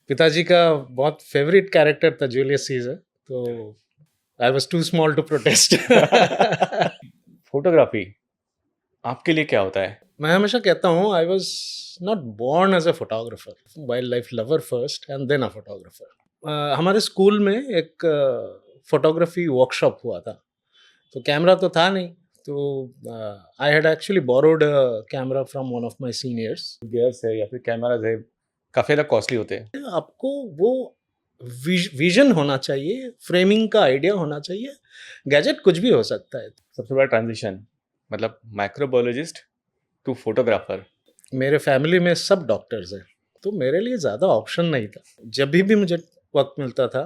पिताजी का बहुत फेवरेट कैरेक्टर था जूलियस सीजर, तो I was too small to protest. Photography आपके लिए क्या होता है? मैं हमेशा कहता हूँ I was not born as a photographer, wild life lover first and then a photographer. हमारे स्कूल में एक फोटोग्राफी वर्कशॉप हुआ था, तो कैमरा तो था नहीं, तो I had actually borrowed camera from one of my seniors. Gears है या फिर कैमराज है, काफी ज्यादा कॉस्टली होते हैं। आपको वो विजन होना चाहिए, फ्रेमिंग का आइडिया होना चाहिए, गैजेट कुछ भी हो सकता है। सबसे बड़ा ट्रांजिशन मतलब माइक्रोबायोलॉजिस्ट टू फोटोग्राफर। मेरे फैमिली में सब डॉक्टर्स हैं, तो मेरे लिए ज़्यादा ऑप्शन नहीं था। जब भी मुझे वक्त मिलता था,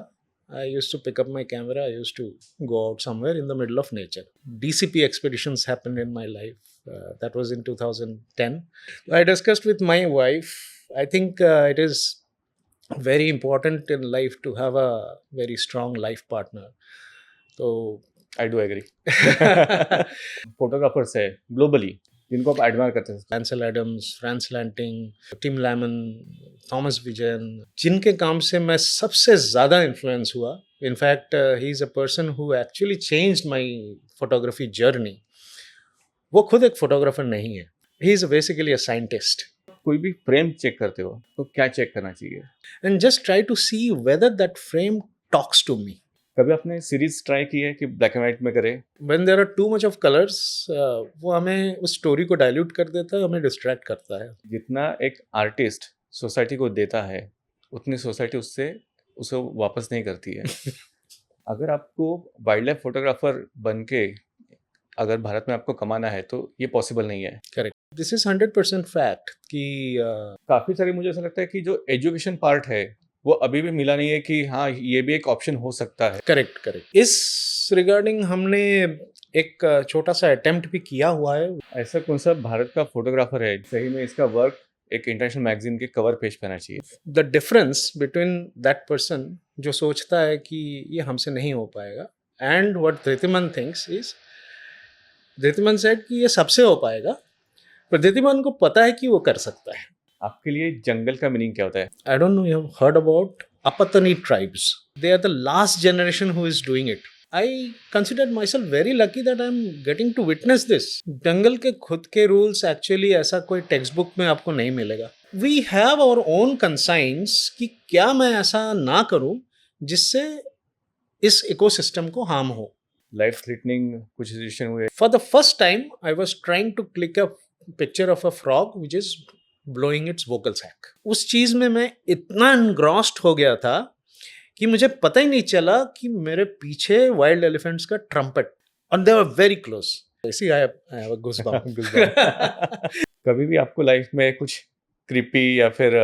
I used to pick up my camera, I used to go out somewhere in the middle of nature. DCP expeditions happened in my life, that was in 2010. I discussed with my wife. I think it is very important in life to have a very strong life partner. So I do agree. Photographers है globally जिनको आप admire करते हैं। Ansel Adams, Frans Lanting, Tim Laman, Thomas Vijayan, जिनके काम से मैं सबसे ज़्यादा इन्फ्लुएंस हुआ। In fact he is a person who actually changed my photography journey. वो खुद एक फोटोग्राफर नहीं है, he is basically a scientist. कोई भी फ्रेम चेक करते हो तो क्या चेक करना चाहिए? And just try to see whether that frame talks to me. कभी आपने सीरीज ट्राई की है कि ब्लैक एंड व्हाइट में करे? When there are too much of colours, वो हमें उस स्टोरी को डाइल्यूट कर देता है, हमें डिस्ट्रैक्ट करता है। जितना एक आर्टिस्ट सोसाइटी को देता है उतनी सोसाइटी उससे उसे वापस नहीं करती है। अगर आपको वाइल्ड लाइफ फोटोग्राफर बन के अगर भारत में आपको कमाना है तो ये पॉसिबल नहीं है। करेक्ट, दिस इज 100% फैक्ट कि काफ़ी सारी मुझे ऐसा लगता है कि जो एजुकेशन पार्ट है वो अभी भी मिला नहीं है कि हाँ ये भी एक ऑप्शन हो सकता है। करेक्ट करेक्ट, इस रिगार्डिंग हमने एक छोटा सा अटेम्प्ट भी किया हुआ है। ऐसा कौन सा भारत का फोटोग्राफर है सही में इसका वर्क एक इंटरनेशनल मैगजीन के कवर पेज पे आना चाहिए? The difference between that person जो सोचता है कि ये हमसे नहीं हो पाएगा, and what Dhritiman thinks is, Dhritiman said कि ये सबसे हो पाएगा, पर धृतिमान को पता है कि वो कर सकता है। आपके लिए जंगल का मीनिंग क्या होता है? I don't know you have heard about Apatani tribes, they are the last generation who is doing it. I consider myself very lucky that I'm getting to witness this. जंगल के खुद के रूल्स एक्चुअली ऐसा कोई text book में आपको नहीं मिलेगा। We have our own consigns कि क्या मैं ऐसा ना करूं जिससे इस इकोसिस्टम को हार्म हो। लाइफ थ्रेटनिंग कुछ सिचुएशन हुए? For the first time, I was trying to click a picture of a frog which is blowing its vocal sac. उस चीज में मैं इतना engrossed हो गया था कि मुझे पता ही नहीं चला कि मेरे पीछे वाइल्ड एलिफेंट्स का ट्रम्पेट, और दे वर वेरी क्लोज। ऐसी आई हैव अ गूज़बम्प। कभी भी आपको लाइफ में कुछ क्रीपी या फिर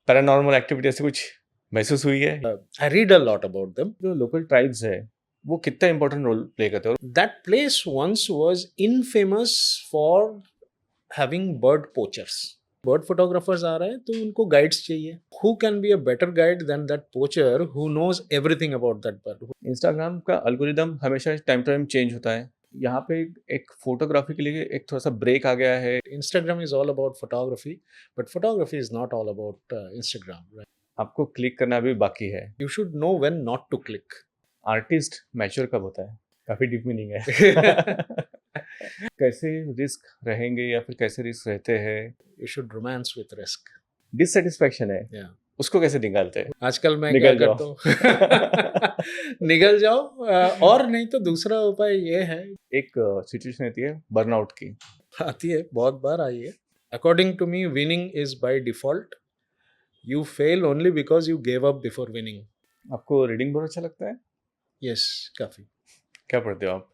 पैरानॉर्मल एक्टिविटी से कुछ महसूस हुई है? I read a lot about them. जो लोकल ट्राइब्स है वो कितना इंपॉर्टेंट रोल प्ले करते हैं? That place once was infamous for having bird poachers. Bird photographers आ रहे हैं तो उनको गाइड्स चाहिए। Who can be a better guide than that poacher who knows everything about that bird. Instagram का algorithm हमेशा टाइम टू टाइम चेंज होता है। यहाँ पे एक फोटोग्राफी के लिए एक थोड़ा सा ब्रेक आ गया है। Instagram is all about photography, but photography is not all about Instagram, right? आपको क्लिक करना अभी बाकी है। You should know when not to click. Artist mature कब होता है? काफी डीप मीनिंग है। कैसे रिस्क रहेंगे या फिर कैसे रिस्क रहते हैं? You should romance with risk. Dissatisfaction है Yeah. उसको कैसे निकालते हैं? आजकल मैं क्या निकल जाओ। करता हूँ निकल जाओ, और नहीं तो दूसरा उपाय ये है, एक सिचुएशन रहती है बर्नआउट की। आती है, बहुत बार आई है। According to me winning is by default, you fail only because you gave up before winning. आपको रीडिंग बहुत अच्छा लगता है? यस, काफी। क्या पढ़ते हो आप?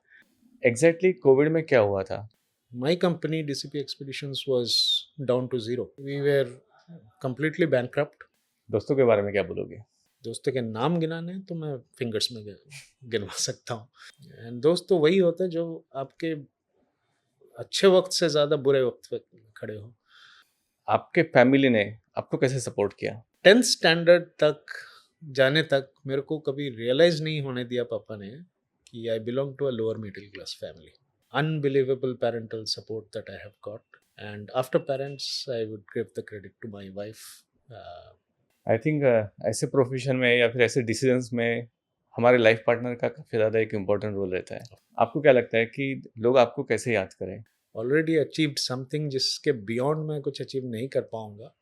एग्जैक्टली कोविड में क्या हुआ था? My company DCP Expeditions was down to zero. We were completely bankrupt. दोस्तों के बारे में क्या बोलोगे? दोस्तों के नाम गिनाने हैं तो मैं फिंगर्स में गिनवा सकता हूँ। एंड दोस्त तो वही होते हैं जो आपके अच्छे वक्त से ज़्यादा बुरे वक्त पे खड़े हो। आपके फैमिली ने आपको कैसे सपोर्ट किया? 10th स्टैंडर्ड तक जाने तक मेरे को कभी रियलाइज नहीं होने दिया पापा ने कि I belong to a lower middle class family. Unbelievable parental support that I have got, and after parents I would give the credit to my wife. I think ऐसे प्रोफेशन में या फिर ऐसे डिसीजंस में हमारे लाइफ पार्टनर का काफ़ी ज़्यादा एक इम्पोर्टेंट रोल रहता है। आपको क्या लगता है कि लोग आपको कैसे याद करें? ऑलरेडी अचीव्ड समथिंग जिसके बियॉन्ड मैं कुछ अचीव नहीं कर पाऊंगा।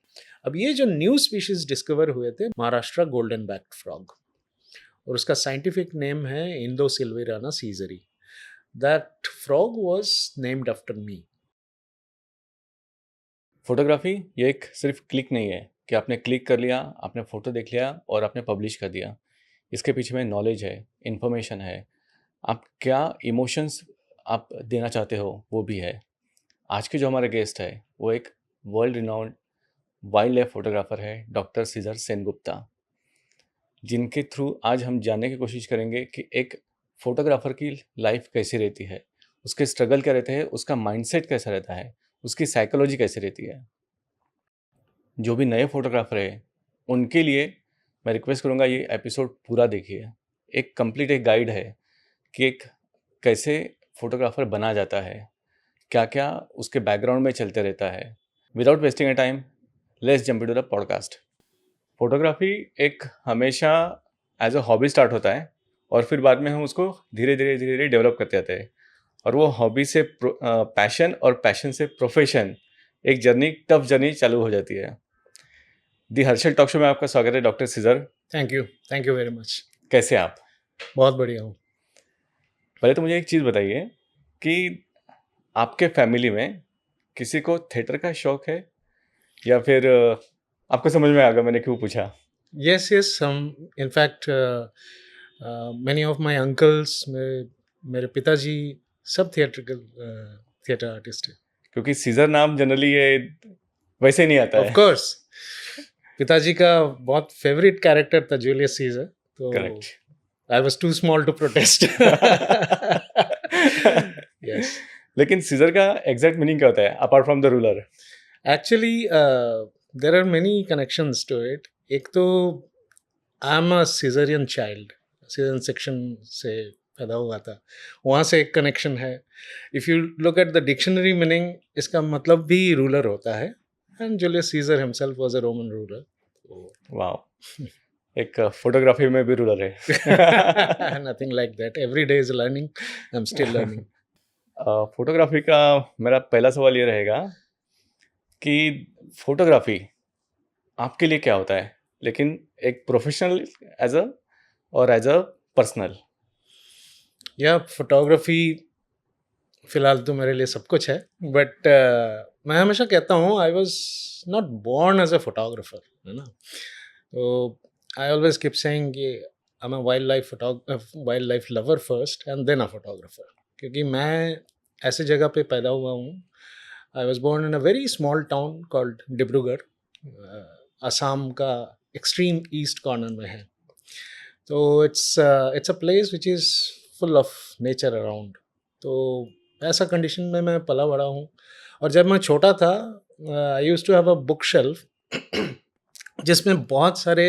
अब ये जो न्यू स्पीशीज डिस्कवर हुए थे, महाराष्ट्र गोल्डन बैक्ड फ्रॉग, और उसका साइंटिफिक नेम है Indosylvirana caesari. That frog was named after me. Photography ये एक सिर्फ क्लिक नहीं है कि आपने क्लिक कर लिया, आपने फ़ोटो देख लिया और आपने पब्लिश कर दिया। इसके पीछे में नॉलेज है, इन्फॉर्मेशन है, आप क्या इमोशंस आप देना चाहते हो वो भी है। आज के जो हमारे गेस्ट है वो एक world renowned wild life photographer है, डॉक्टर सीजर सेनगुप्ता, जिनके थ्रू आज हम जानने की कोशिश करेंगे कि एक फोटोग्राफर की लाइफ कैसी रहती है, उसके स्ट्रगल क्या रहते हैं, उसका माइंडसेट कैसा रहता है, उसकी साइकोलॉजी कैसी रहती है। जो भी नए फोटोग्राफर है उनके लिए मैं रिक्वेस्ट करूँगा ये एपिसोड पूरा देखिए। एक कंप्लीट एक गाइड है कि एक कैसे फोटोग्राफर बना जाता है, क्या क्या उसके बैकग्राउंड में चलते रहता है। Without wasting a time, let's jump into the podcast. Photography एक हमेशा एज अ हॉबी स्टार्ट होता है और फिर बाद में हम उसको धीरे धीरे धीरे धीरे डेवलप करते जाते हैं और वो हॉबी से पैशन और पैशन से प्रोफेशन, एक जर्नी, टफ जर्नी चालू हो जाती है। दी हर्षल टॉक शो में आपका स्वागत है doctor Caesar. Thank you very much. कैसे आप? बहुत बढ़िया हूँ। पहले तो मुझे एक चीज़ बताइए कि आपके फैमिली में किसी को थिएटर का शौक है या फिर आपको समझ में आ गया मैंने क्यों पूछा? Yes, yes. In fact, many of my uncles, मेरे पिताजी सब थिएटर आर्टिस्ट है। क्योंकि सीजर नाम जनरली ये वैसे ही नहीं आता ऑफ है। कोर्स, पिताजी का बहुत फेवरेट कैरेक्टर था जूलियस सीजर, तो correct. I was too small to protest. Yes, लेकिन सीजर का एग्जैक्ट मीनिंग क्या होता है apart from the ruler? Actually there are many connections to it. एक तो I am a caesarean child, caesarean section से पैदा हुआ था, वहाँ से एक कनेक्शन है। If you look at the dictionary meaning, इसका मतलब भी रूलर होता है, and Julius scissor himself was a Roman ruler. वाह, एक फोटोग्राफी में भी रूलर है। Nothing like that, every day is learning, I am still learning. Photography का मेरा पहला सवाल ये रहेगा कि फोटोग्राफी आपके लिए क्या होता है, लेकिन एक प्रोफेशनल एज अ और एज अ पर्सनल? या फोटोग्राफी फिलहाल तो मेरे लिए सब कुछ है, बट मैं हमेशा कहता हूँ I was not born as a photographer, है ना। तो आई ऑलवेज कीप सेइंग कि I am a wild life lover first and then a photographer, क्योंकि मैं ऐसे जगह पे पैदा हुआ हूँ। I was born in a very small town called Dibrugarh, Assam का एक्सट्रीम ईस्ट कॉर्नर में है। तो it's a place which is full of nature around. तो ऐसा कंडीशन में मैं पला बड़ा हूँ। और जब मैं छोटा था, I used to have a book shelf जिसमें बहुत सारे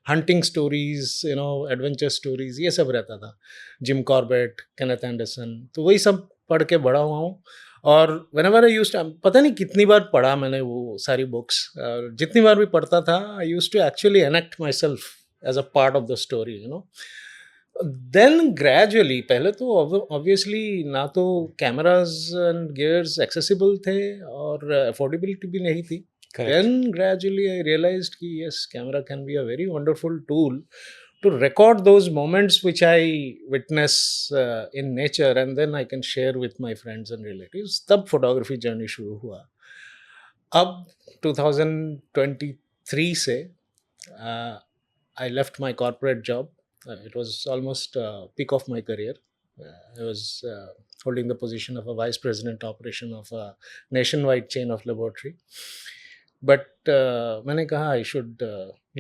हंटिंग स्टोरीज, एडवेंचर स्टोरीज, ये सब रहता था। जिम कॉर्बेट, केनेथ एंडरसन, तो वही सब पढ़ के बड़ा हुआ हूँ। और व्हेनेवर आई यूज्ड, पता नहीं कितनी बार पढ़ा मैंने वो सारी बुक्स, और जितनी बार भी पढ़ता था I used to actually enact myself as a part of the story. Then gradually, पहले तो ऑब्वियसली ना तो कैमराज एंड गियर्स एक्सेसिबल थे और अफोर्डेबिलिटी भी नहीं थी। Correct. Then gradually I realized कि yes, camera can be a very wonderful tool to record those moments which I witness in nature, and then I can share with my friends and relatives. तब photography journey शुरू हुआ। अब 2023 से uh, I left my corporate job. It was almost peak of my career. I was holding the position of a vice president operation of a nationwide chain of laboratory. But मैंने कहा I should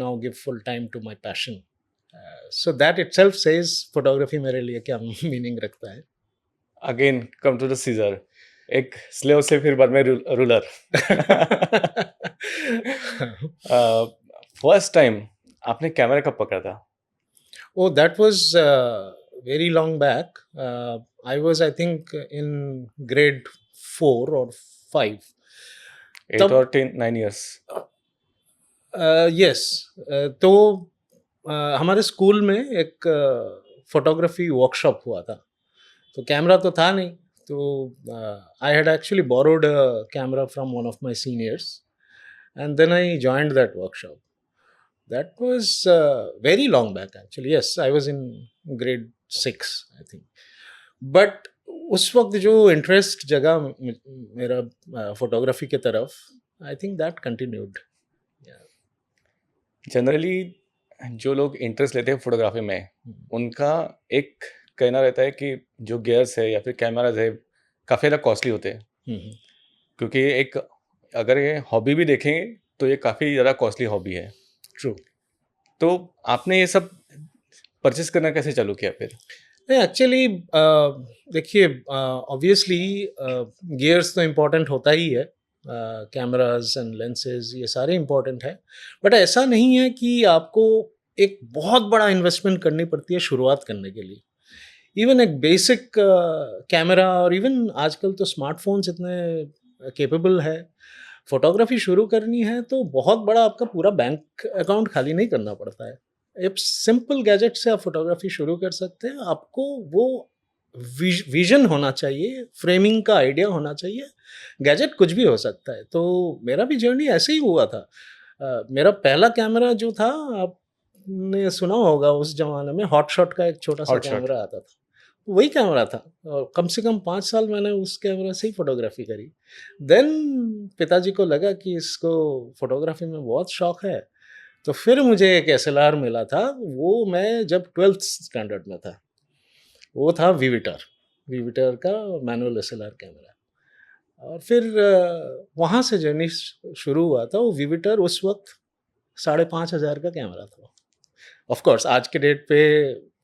now give full time to my passion. So that itself says photography मेरे लिए क्या meaning रखता है। Again come to the Caesar, एक slave से फिर बाद में रूलर। फर्स्ट टाइम आपने कैमरा कब पकड़ा था? Oh, that was very long back. I was, I think, in grade 4 or 5. 8 तब और 10, 9 years? यस, तो हमारे स्कूल में एक फोटोग्राफी वर्कशॉप हुआ था। तो कैमरा तो था नहीं, तो I had actually borrowed a camera from one of my seniors and then I joined that workshop. That was very long back actually. Yes, I was in grade 6 I think. But उस वक्त जो interest जगा मेरा photography की तरफ, I think that continued. Generally जो लोग interest लेते हैं फोटोग्राफी में, उनका एक कहना रहता है कि जो गियर्स है या फिर कैमराज है, काफ़ी ज़्यादा कॉस्टली होते हैं, क्योंकि एक अगर ये हॉबी भी देखेंगे तो ये काफ़ी ज़्यादा कॉस्टली हॉबी है। ट्रू। तो आपने ये सब परचेस करना कैसे चालू किया फिर? नहीं, एक्चुअली देखिए, ऑब्वियसली गियर्स तो इम्पोर्टेंट होता ही है, कैमराज एंड लेंसेज ये सारे इम्पोर्टेंट है। बट ऐसा नहीं है कि आपको एक बहुत बड़ा इन्वेस्टमेंट करनी पड़ती है शुरुआत करने के लिए। इवन एक बेसिक कैमरा, और इवन आजकल तो स्मार्टफोन्स इतने केपेबल है, फोटोग्राफी शुरू करनी है तो बहुत बड़ा आपका पूरा बैंक अकाउंट खाली नहीं करना पड़ता है। एक सिंपल गैजेट से आप फोटोग्राफी शुरू कर सकते हैं। आपको वो विजन होना चाहिए, फ्रेमिंग का आइडिया होना चाहिए। गैजेट कुछ भी हो सकता है। तो मेरा भी जर्नी ऐसे ही हुआ था। मेरा पहला कैमरा जो था, आपने सुना होगा उस जमाने में हॉट शॉट का एक छोटा सा हॉट शॉट। कैमरा आता था, वही कैमरा था। और कम से कम 5 साल मैंने उस कैमरा से ही फोटोग्राफी करी। देन पिताजी को लगा कि इसको फोटोग्राफी में बहुत शौक है, तो फिर मुझे एक एसएलआर मिला था। वो मैं जब 12th स्टैंडर्ड में था, वो था वीविटर। वीविटर का मैनुअल एसएलआर कैमरा। और फिर वहाँ से जर्नी शुरू हुआ था। वो वीविटर उस वक्त 5,500 का कैमरा था। ऑफ कोर्स आज के डेट पे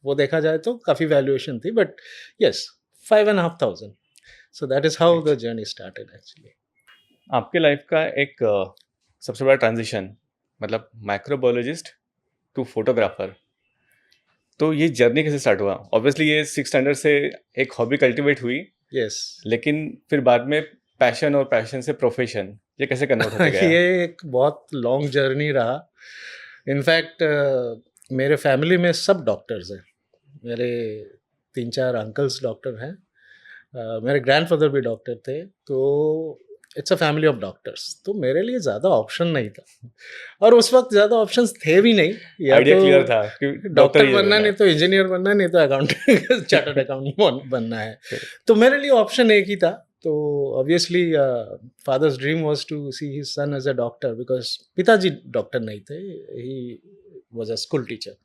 वो देखा जाए तो काफ़ी वैल्यूएशन थी, but yes, 5,500। So that is how the journey started actually. आपके लाइफ का एक सबसे बड़ा ट्रांजिशन, मतलब माइक्रोबायोलॉजिस्ट टू फोटोग्राफर, तो ये जर्नी कैसे स्टार्ट हुआ? ऑब्वियसली ये 6 स्टैंडर्ड से एक हॉबी कल्टीवेट हुई, यस। लेकिन फिर बाद में पैशन और पैशन से प्रोफेशन, ये कैसे कन्वर्ट होते गया? ये एक बहुत लॉन्ग जर्नी रहा। इनफैक्ट मेरे फैमिली में सब डॉक्टर्स हैं। मेरे 3-4 अंकल्स डॉक्टर हैं। मेरे ग्रैंडफादर भी डॉक्टर थे। तो it's a family of doctors. तो मेरे लिए ज़्यादा ऑप्शन नहीं था, और उस वक्त ज़्यादा ऑप्शंस थे भी नहीं। या आइडिया तो क्लियर था कि डॉक्टर डॉक्टर ही बनना, बनना नहीं है। तो इंजीनियर बनना, नहीं तो अकाउंटेंट चार्टर्ड अकाउंटेंट बनना है। Correct. तो मेरे लिए ऑप्शन एक ही था। तो obviously father's dream was to see his son as a doctor, because पिताजी डॉक्टर नहीं थे, he was a school teacher.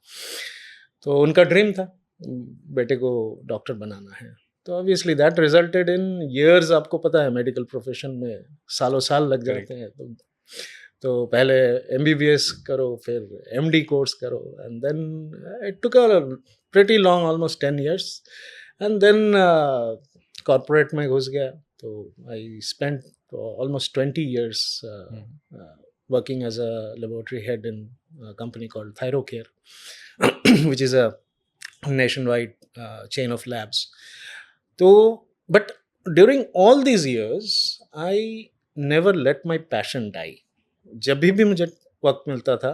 तो उनका ड्रीम था बेटे को डॉक्टर बनाना है। तो obviously that resulted in years. आपको पता है मेडिकल प्रोफेशन में सालों साल लग Correct. जाते हैं। तो पहले एमबीबीएस करो, फिर एमडी कोर्स करो, and then it took a pretty long, almost 10 years। And then corporate में घुस गया। तो I spent almost 20 years working as a laboratory head in a company called Thyrocare, which is a nationwide chain of labs. So, but during all these years, I never let my passion die. जब भी मुझे वक्त मिलता था,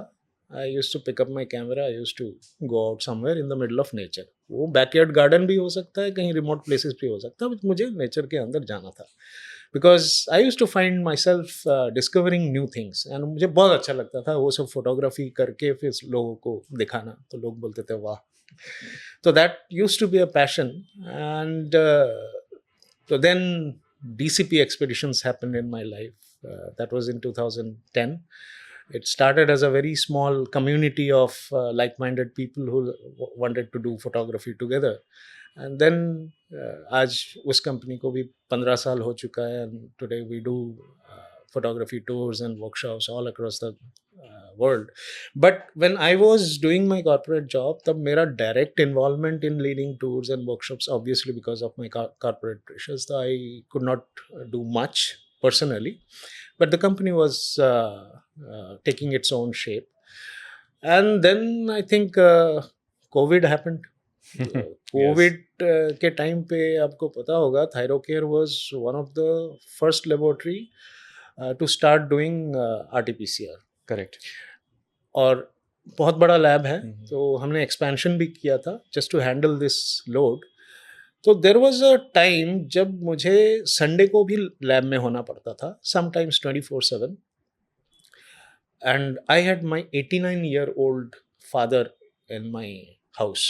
I use to pick up my camera, I use to go out somewhere in the middle of nature. वो backyard garden भी हो सकता है, कहीं रिमोट प्लेसेस भी हो सकता है, बट मुझे नेचर के अंदर जाना था। Because I use to find myself discovering new things, and मुझे बहुत अच्छा लगता था वो सब फोटोग्राफी करके फिर लोगों को दिखाना। तो लोग बोलते थे वाह। तो that use to be a passion. And so then DCP expeditions happened in my life. That was in 2010. It started as a very small community of like-minded people who wanted to do photography together. And then आज उस company को भी 15 साल हो चुका है, and today we do photography tours and workshops all across the world. But when I was doing my corporate job, तब मेरा direct involvement in leading tours and workshops, obviously because of my corporate pressures, so I could not do much personally. But the company was taking its own shape. And then I think COVID happened. COVID के time पे आपको पता होगा, Thyrocare was one of the first laboratory to start doing RTPCR. Correct. और बहुत बड़ा lab है, हम्म। तो हमने एक्सपेंशन भी किया था just to handle this load. तो देर वॉज अ टाइम जब मुझे संडे को भी लैब में होना पड़ता था, sometimes 24/7, and I had my 89-year-old father in my house,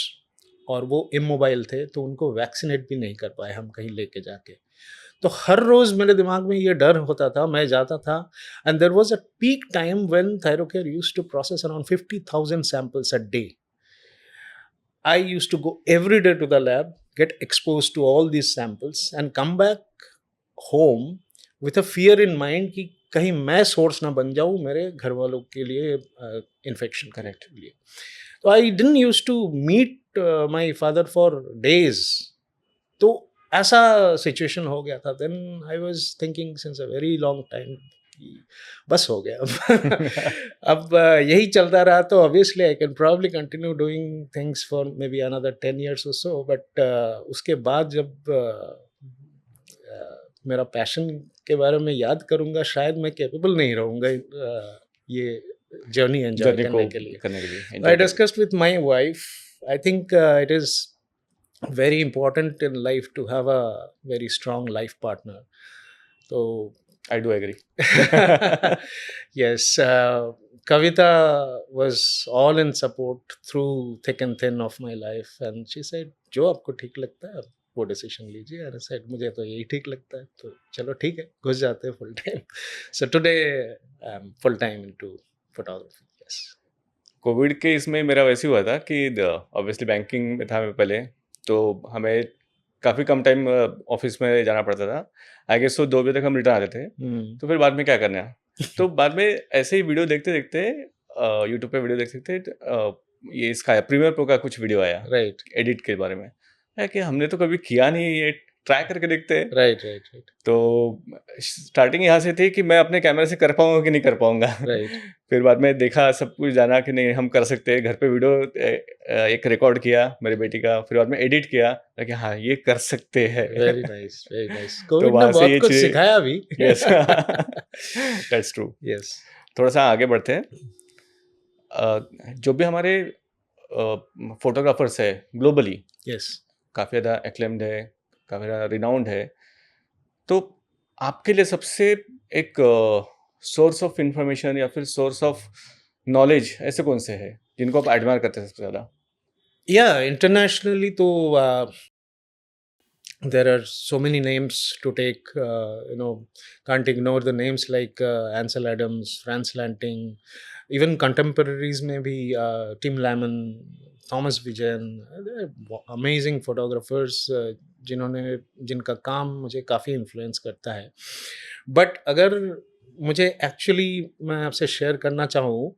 और वो इमोबाइल थे, तो उनको वैक्सीनेट भी नहीं कर पाए हम कहीं लेके जाके। तो हर रोज मेरे दिमाग में ये डर होता था, मैं जाता था, and there was a peak time when Thyrocare used to process around 50,000 samples a day. I used to go every day to the lab, get exposed to all these samples, and come back home with a fear in mind कि कहीं मैं source ना बन जाऊं मेरे घर वालों के लिए इन्फेक्शन करेक्ट। के लिए। तो I didn't use to meet my father for days. तो ऐसा सिचुएशन हो गया था। Then I was thinking since a very long time, बस हो गया अब। अब यही चलता रहा तो obviously I can probably continue doing things for maybe another 10 years और सो, बट उसके बाद जब मेरा पैशन के बारे में याद करूंगा, शायद मैं कैपेबल नहीं रहूंगा ये जर्नी एंजॉय जर्नी को करने के लिए। करने के लिए I एंजॉय करने discussed with my wife. I think it is very important in life to have a very strong life partner. So, I do agree. yes, Kavita was all in support through thick and thin of my life, and she said, "जो आपको ठीक लगता है आप वो decision लीजिए." And I said, मुझे तो यही ठीक लगता है, तो चलो ठीक है, घुस जाते हैं full time. So today I'm full time into photography. Yes. Covid के इसमें मेरा वैसे हुआ था कि ऑब्वियसली बैंकिंग में था मैं पहले, तो हमें काफ़ी कम टाइम ऑफिस में जाना पड़ता था। आई गेस तो 2 बजे तक हम रिटर्न आते थे। Hmm. तो फिर बाद में क्या करना है? तो बाद में ऐसे ही वीडियो देखते-देखते यूट्यूब पे वीडियो देखते-देखते ये इसका प्रीमियर प्रो का कुछ वीडियो आया Right. एडिट के बारे में। है कि हमने तो कभी किया नहीं, ये ट्राई करके देखते हैं। Right. Right. Right. तो स्टार्टिंग यहाँ से थी कि मैं अपने कैमरे से कर पाऊँगा कि नहीं कर पाऊँगा। Right. फिर बाद में देखा, सब कुछ जाना कि नहीं हम कर सकते हैं। घर पे वीडियो एक रिकॉर्ड किया मेरी बेटी का, फिर बाद में एडिट किया कि हाँ ये कर सकते हैं। Very nice. Very nice. तो कोविड ने वहाँ से बहुत ये कुछ चीज़ें, सिखाया भी। Yes that's true. Yes. थोड़ा सा आगे बढ़ते हैं। जो भी हमारे फोटोग्राफर्स है ग्लोबली, Yes. काफ़ी ज़्यादा एक्लेम्ड है, काफ़ी ज़्यादा रिनाउंड है। तो आपके लिए सबसे एक सोर्स ऑफ इंफॉर्मेशन या फिर सोर्स ऑफ नॉलेज ऐसे कौन से हैं जिनको आप एडमायर करते हैं सबसे ज़्यादा? Yeah, internationally तो there are so many names to take. Can't ignore the names like Ansel Adams, Franz Lanting, even contemporaries में भी Tim Lamon, Thomas Vigen, amazing photographers जिनका काम मुझे काफ़ी इन्फ्लुएंस करता है। बट अगर मुझे एक्चुअली मैं आपसे शेयर करना चाहूँ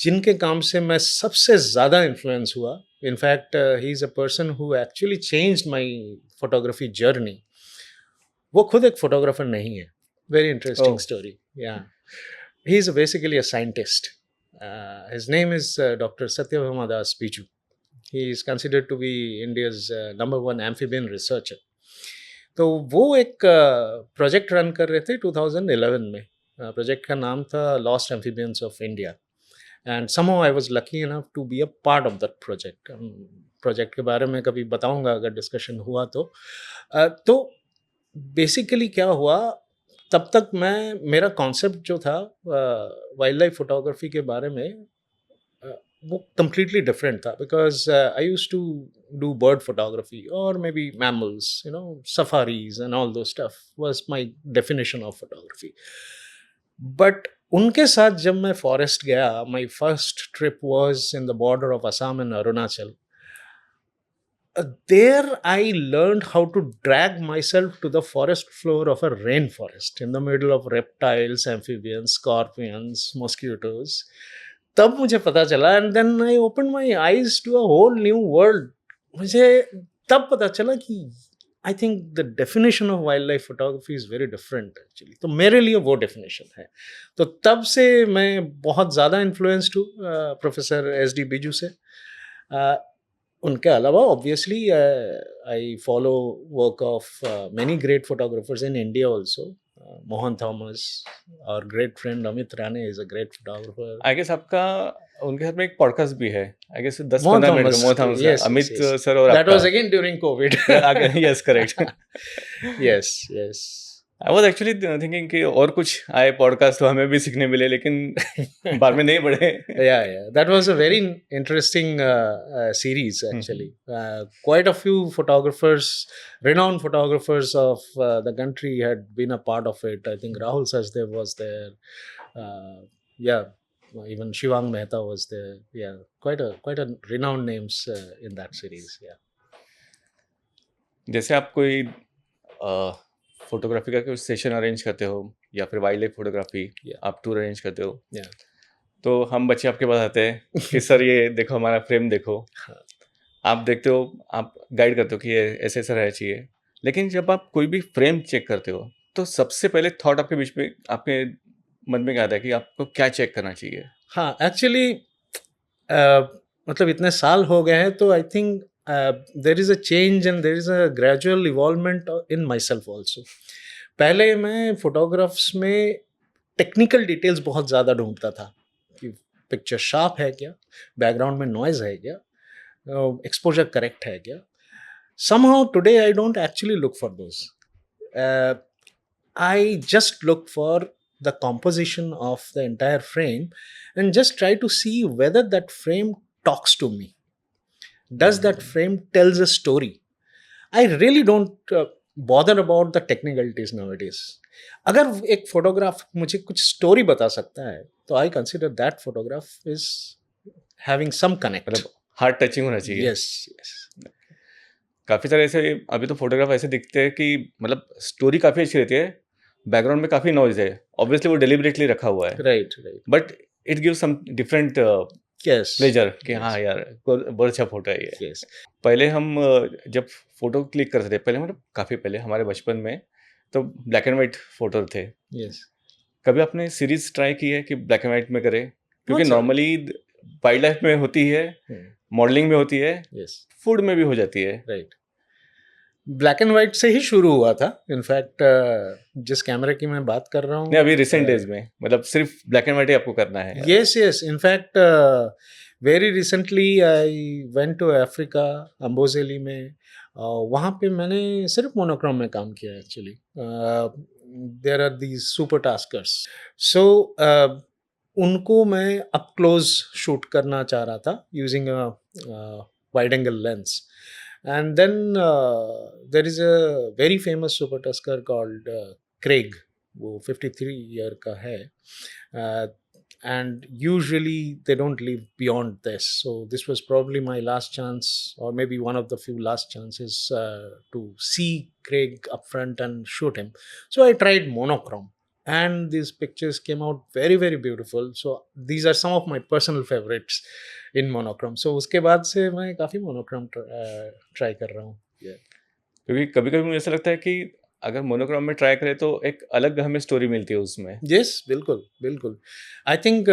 जिनके काम से मैं सबसे ज़्यादा इन्फ्लुएंस हुआ, in fact he is a person who actually changed my photography journey. वो खुद एक फोटोग्राफर नहीं है। Very interesting Oh. Story. Yeah he is basically a scientist. His name is doctor Satyabhama Das Biju. He is considered to be India's number 1 amphibian researcher. तो वो एक project run कर रहे थे 2011 में। प्रोजेक्ट का नाम था lost amphibians of India, and somehow I was lucky enough to be a part of that project. Project के बारे में कभी बताऊंगा अगर डिस्कशन हुआ तो। तो बेसिकली क्या हुआ, तब तक मेरा कॉन्सेप्ट जो था वाइल्ड लाइफ फोटोग्राफी के बारे में वो completely डिफरेंट था, because I use to do bird photography और maybe mammals, safaris and all those stuff was my definition of photography. But उनके साथ जब मैं फॉरेस्ट गया, my first trip was in the border of Assam and Arunachal. There I learned how to drag myself to the forest floor of a rainforest in the middle of reptiles, amphibians, scorpions, mosquitoes. तब मुझे पता चला, and then I opened my eyes to a whole new world. मुझे तब पता चला कि I think the definition of wildlife photography is very different actually. तो मेरे लिए वो definition है। तो तब से मैं बहुत ज़्यादा influenced हूँ प्रोफेसर SD बीजू से। उनके अलावा obviously I follow work of many great photographers in India also. Mohan Thomas, our great friend Amit Rane is a great photographer. I guess आपका उनके साथ में एक पॉडकास्ट भी है, आई गेस 10 Mohan 15 मिनट का, Thomas, Mohan Thomas, yes, yes, Amit yes. Sir और That आपका। was again during COVID. Yes correct. Yes, yes. I was actually thinking कि और कुछ आए पॉडकास्ट तो हमें भी सीखने मिले, लेकिन बाद में नहीं बढ़े। Yeah, that was a very interesting series actually. Quite a few photographers, renowned photographers of the country had been a part of it. I think Rahul Sachdev was there. Yeah, even Shivang Mehta was there. Yeah, quite a renowned names in that series. Yeah. जैसे आप कोई photography का कोई session arrange करते हो या फिर wild life photography, Yeah. आप टूर अरेंज करते हो, Yeah. तो हम बच्चे आपके पास आते हैं कि सर ये देखो हमारा फ्रेम देखो, हाँ. आप देखते हो, आप गाइड करते हो कि ये ऐसे ऐसा रहना चाहिए, लेकिन जब आप कोई भी फ्रेम चेक करते हो तो सबसे पहले थॉट आपके बीच में, आपके मन में क्या आता है कि आपको क्या चेक करना चाहिए? हाँ, एक्चुअली मतलब इतने साल हो गए हैं तो I think there is a change and there is a gradual involvement in my self also. पहले मैं फोटोग्राफ्स में टेक्निकल डिटेल्स बहुत ज़्यादा ढूंढता था कि पिक्चर शार्प है क्या, बैकग्राउंड में नॉइज़ है क्या, एक्सपोजर करेक्ट है क्या. somehow today I don't actually look for those. I just look for the composition of the entire frame and just try to see whether that frame talks to me. Does that frame tells a story? I really don't bother about the technicalities nowadays. अगर एक photograph मुझे कुछ story बता सकता है तो I consider that photograph is having some connect. मतलब heart touching होना चाहिए। Yes yes. काफ़ी सारे ऐसे, अभी तो फोटोग्राफ ऐसे दिखते हैं कि मतलब स्टोरी काफ़ी अच्छी रहती है, बैकग्राउंड में काफ़ी नॉइज है, ऑब्वियसली वो डेलिबरेटली रखा हुआ है, right right. But it gives some different yes pleasure कि Yes. हाँ यार बहुत अच्छा फोटो है ये। यस. पहले हम जब फोटो क्लिक करते थे, पहले मतलब काफ़ी पहले हमारे बचपन में तो ब्लैक एंड वाइट फोटो थे। यस. कभी आपने सीरीज ट्राई की है कि ब्लैक एंड वाइट में करें? क्योंकि Not so. Normally wild life में होती है, मॉडलिंग में होती है, यस. फूड में भी हो जाती है। राइट. ब्लैक एंड वाइट से ही शुरू हुआ था. इनफैक्ट जिस कैमरे की मैं बात कर रहा हूँ, नहीं, अभी रिसेंट डेज में मतलब सिर्फ ब्लैक एंड वाइट ही आपको करना है। yes yes, in fact very recently I went to Africa, अम्बोजेली में. वहाँ पे मैंने सिर्फ मोनोक्रोम में काम किया actually. There are these super taskers. So उनको मैं अप क्लोज शूट करना चाह रहा था using wide angle lens. And then there is a very famous super tusker called Craig. वो 53 ईयर का है. And usually they don't live beyond this. So this was probably my last chance, or maybe one of the few last chances to see Craig up front and shoot him. So I tried monochrome. And these pictures came out very, very beautiful. So these are some of my personal favorites in monochrome. So उसके बाद से मैं काफ़ी monochrome try कर रहा हूँ. Yeah. क्योंकि कभी कभी मुझे ऐसा लगता है कि अगर मोनोक्रोम में ट्राई करें तो एक अलग हमें स्टोरी मिलती है उसमें। Yes, बिल्कुल बिल्कुल. I think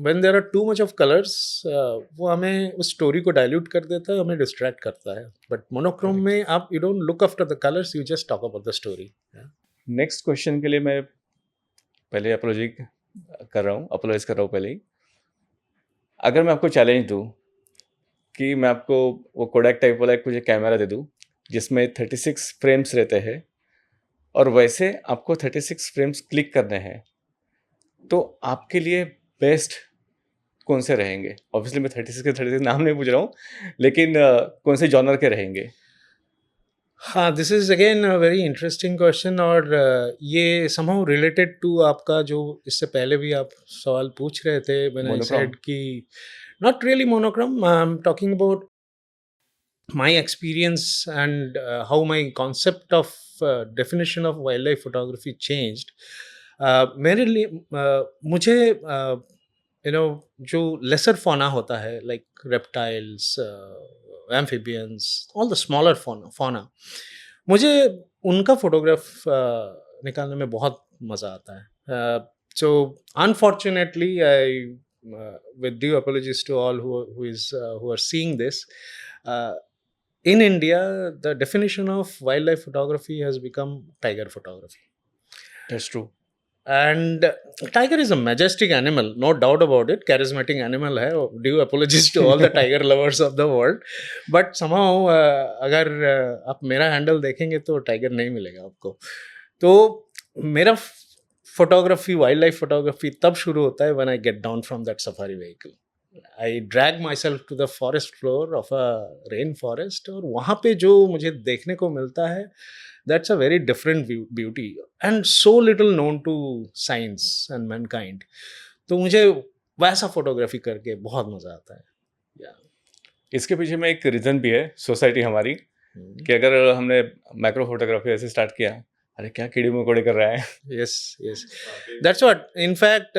when there are too much of colors, वो हमें उस स्टोरी को डाइल्यूट कर देता है, हमें डिस्ट्रैक्ट करता है. बट मोनोक्रोम में आप you don't look after the colours, you just talk about the story. Next question के लिए मैं पहले अपोलॉजाइज कर रहा हूँ पहले ही। अगर मैं आपको चैलेंज दूँ कि मैं आपको वो कोडैक टाइप वाला एक मुझे कैमरा दे दूँ जिसमें 36 फ्रेम्स रहते हैं और वैसे आपको 36 फ्रेम्स क्लिक करने हैं, तो आपके लिए बेस्ट कौन से रहेंगे? ऑब्वियसली मैं 36 के 36 नाम नहीं पूछ रहा हूँ, लेकिन कौन से जॉनर के रहेंगे? हाँ, this is again a very interesting question. और ये समहाउ रिलेटेड टू आपका जो इससे पहले भी आप सवाल पूछ रहे थे व्हेन आई Monochrome. सेड कि not really monochrome. I am talking about my experience and how my concept of definition of wildlife photography changed. मेरे लिए मुझे जो lesser fauna होता है like reptiles, amphibians, all the smaller fauna, मुझे उनका photograph निकालने में बहुत मज़ा आता है. So unfortunately, with due apologies to all who are seeing this, in India, the definition of wildlife photography has become tiger photography. That's true. And tiger is a majestic animal, no doubt about it. Charismatic animal है. Due apologies to all the tiger lovers of the world. But somehow अगर आप मेरा handle देखेंगे तो tiger नहीं मिलेगा आपको. तो मेरा फोटोग्राफी, वाइल्ड लाइफ फोटोग्राफी तब शुरू होता है when I get down from that safari vehicle. I drag myself to the forest floor of a rain forest और वहाँ पे जो मुझे देखने को मिलता है, that's a very different beauty and so little known to science and mankind. तो मुझे वैसा फोटोग्राफी करके बहुत मजा आता है. Yeah. इसके पीछे में एक रीज़न भी है, सोसाइटी हमारी, कि अगर हमने मैक्रो फोटोग्राफी ऐसे स्टार्ट किया, अरे क्या कीड़े मकोड़े कर रहा है. Yes, yes. That's what. In fact,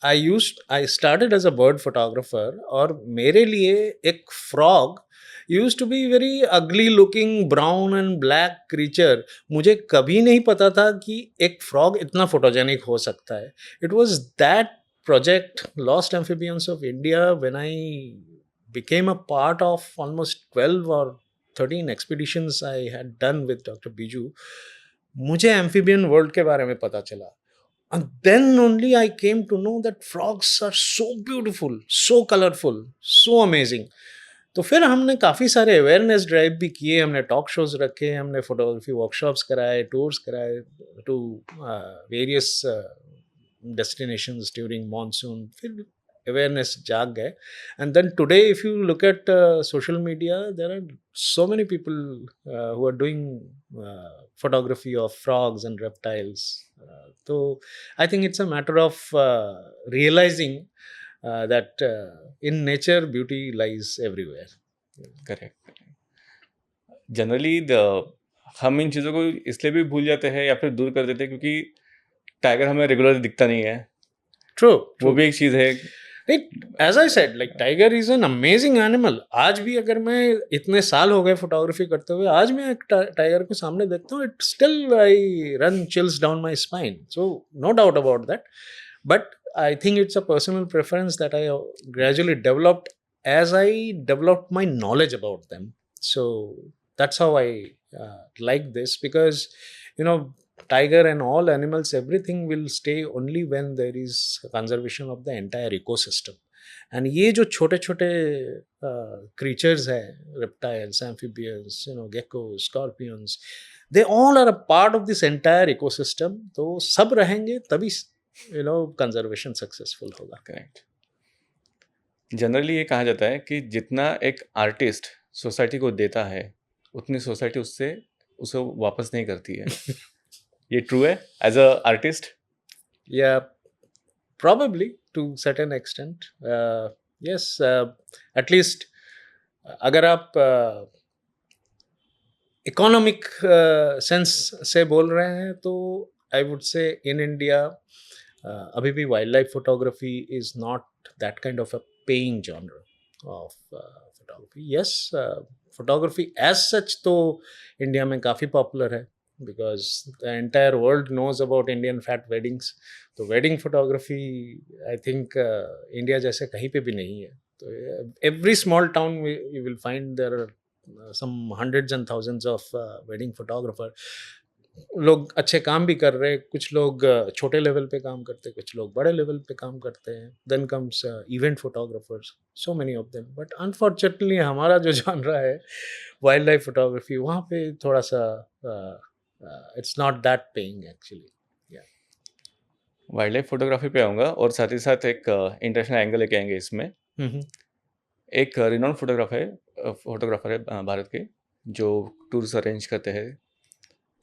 I started as a bird photographer और मेरे लिए एक frog used to be very ugly looking brown and black creature. मुझे कभी नहीं पता था कि एक frog इतना photogenic हो सकता है. It was that project, Lost Amphibians of India, when I became a part of almost 12 or 13 expeditions I had done with Dr. Biju. मुझे amphibian world के बारे में पता चला. And then only I came to know that frogs are so beautiful, so colorful, so amazing. तो फिर हमने काफ़ी सारे अवेयरनेस ड्राइव भी किए, हमने टॉक शोज रखे, हमने फोटोग्राफी वर्कशॉप्स कराए, टूर्स कराए to various destinations during monsoon. फिर awareness जाग गए. And then today if you look at social media, there are so many people who are doing photography of frogs and reptiles. So I think it's a matter of realizing that in nature beauty lies everywhere. Correct. Generally हम इन चीज़ों को इसलिए भी भूल जाते हैं या फिर दूर कर देते हैं क्योंकि टाइगर हमें रेगुलर दिखता नहीं है. True. वो भी एक चीज़ है. As I said, like tiger is an amazing animal. आज भी अगर मैं इतने साल हो गए फोटोग्राफी करते हुए, आज मैं एक टाइगर को सामने देखता हूँ, it still I run chills down my spine. So no doubt about that. But I think it's a personal preference that I gradually developed as I developed my knowledge about them. So that's how I like this, because tiger and all animals, everything will stay only when there is conservation of the entire ecosystem. And ये जो छोटे छोटे creatures है, reptiles, amphibians, geckos, scorpions, they all are a part of this entire ecosystem. तो सब रहेंगे तभी conservation successful होगा. करेक्ट. जनरली ये कहा जाता है कि जितना एक आर्टिस्ट सोसाइटी को देता है उतनी सोसाइटी उसे वापस नहीं करती है. ये ट्रू है as a artist? Yeah, probably to certain extent. Yes, at least अगर आप इकोनॉमिक सेंस से बोल रहे हैं तो I would say in India अभी भी wild life photography is not that kind of a paying genre of photography. Yes, photography as such तो इंडिया में काफ़ी पॉपुलर है, because the entire world knows about Indian fat weddings. तो wedding photography I think India जैसे कहीं पे भी नहीं है. तो every small town you will find there are some hundreds and thousands of wedding photographer. लोग अच्छे काम भी कर रहे हैं, कुछ लोग छोटे लेवल पे काम करते हैं, कुछ लोग बड़े लेवल पे काम करते हैं. Then comes event photographers, so many of them. But unfortunately हमारा जो जॉनरा है वाइल्ड लाइफ फोटोग्राफी, वहाँ पे थोड़ा सा it's not that paying actually. Yeah. Wild life photography पे आऊँगा और साथ ही साथ एक इंटरनेशनल एंगल लेके आएंगे इसमें. एक रिनॉन फोटोग्राफर है भारत के जो टूर्स अरेंज करते हैं.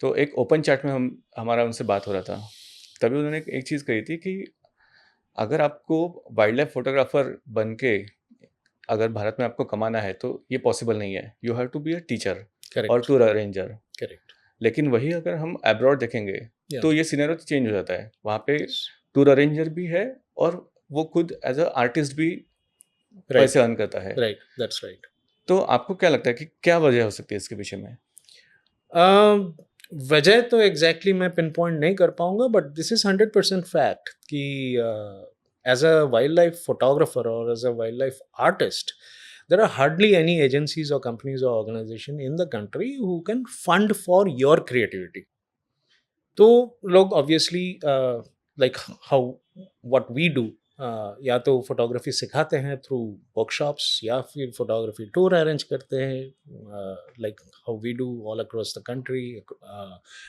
तो एक ओपन चैट में हमारा उनसे बात हो रहा था. तभी उन्होंने एक चीज़ कही थी कि अगर आपको वाइल्ड लाइफ फोटोग्राफर बन के अगर भारत में आपको कमाना है तो ये पॉसिबल नहीं है. You have to be a teacher और टूर अरेंजर. करेक्ट. लेकिन वही अगर हम अब्रॉड देखेंगे Yeah. तो ये सिनेरियो चेंज हो जाता है. वहाँ पे टूर अरेंजर भी है और वो खुद एज अ आर्टिस्ट भी पैसे अर्न करता है. Right, that's right. तो आपको क्या लगता है कि क्या वजह हो सकती है इसके पीछे में? वजह तो एग्जैक्टली मैं पिन पॉइंट नहीं कर पाऊंगा, बट दिस इज 100% फैक्ट कि as a wild life photographer और as a wild life artist, there are hardly any agencies or companies or organization in the country who can fund for your creativity. तो लोग obviously like how what we do, या तो photography सिखाते हैं through workshops या फिर photography tour arrange करते हैं, like how we do all across the country,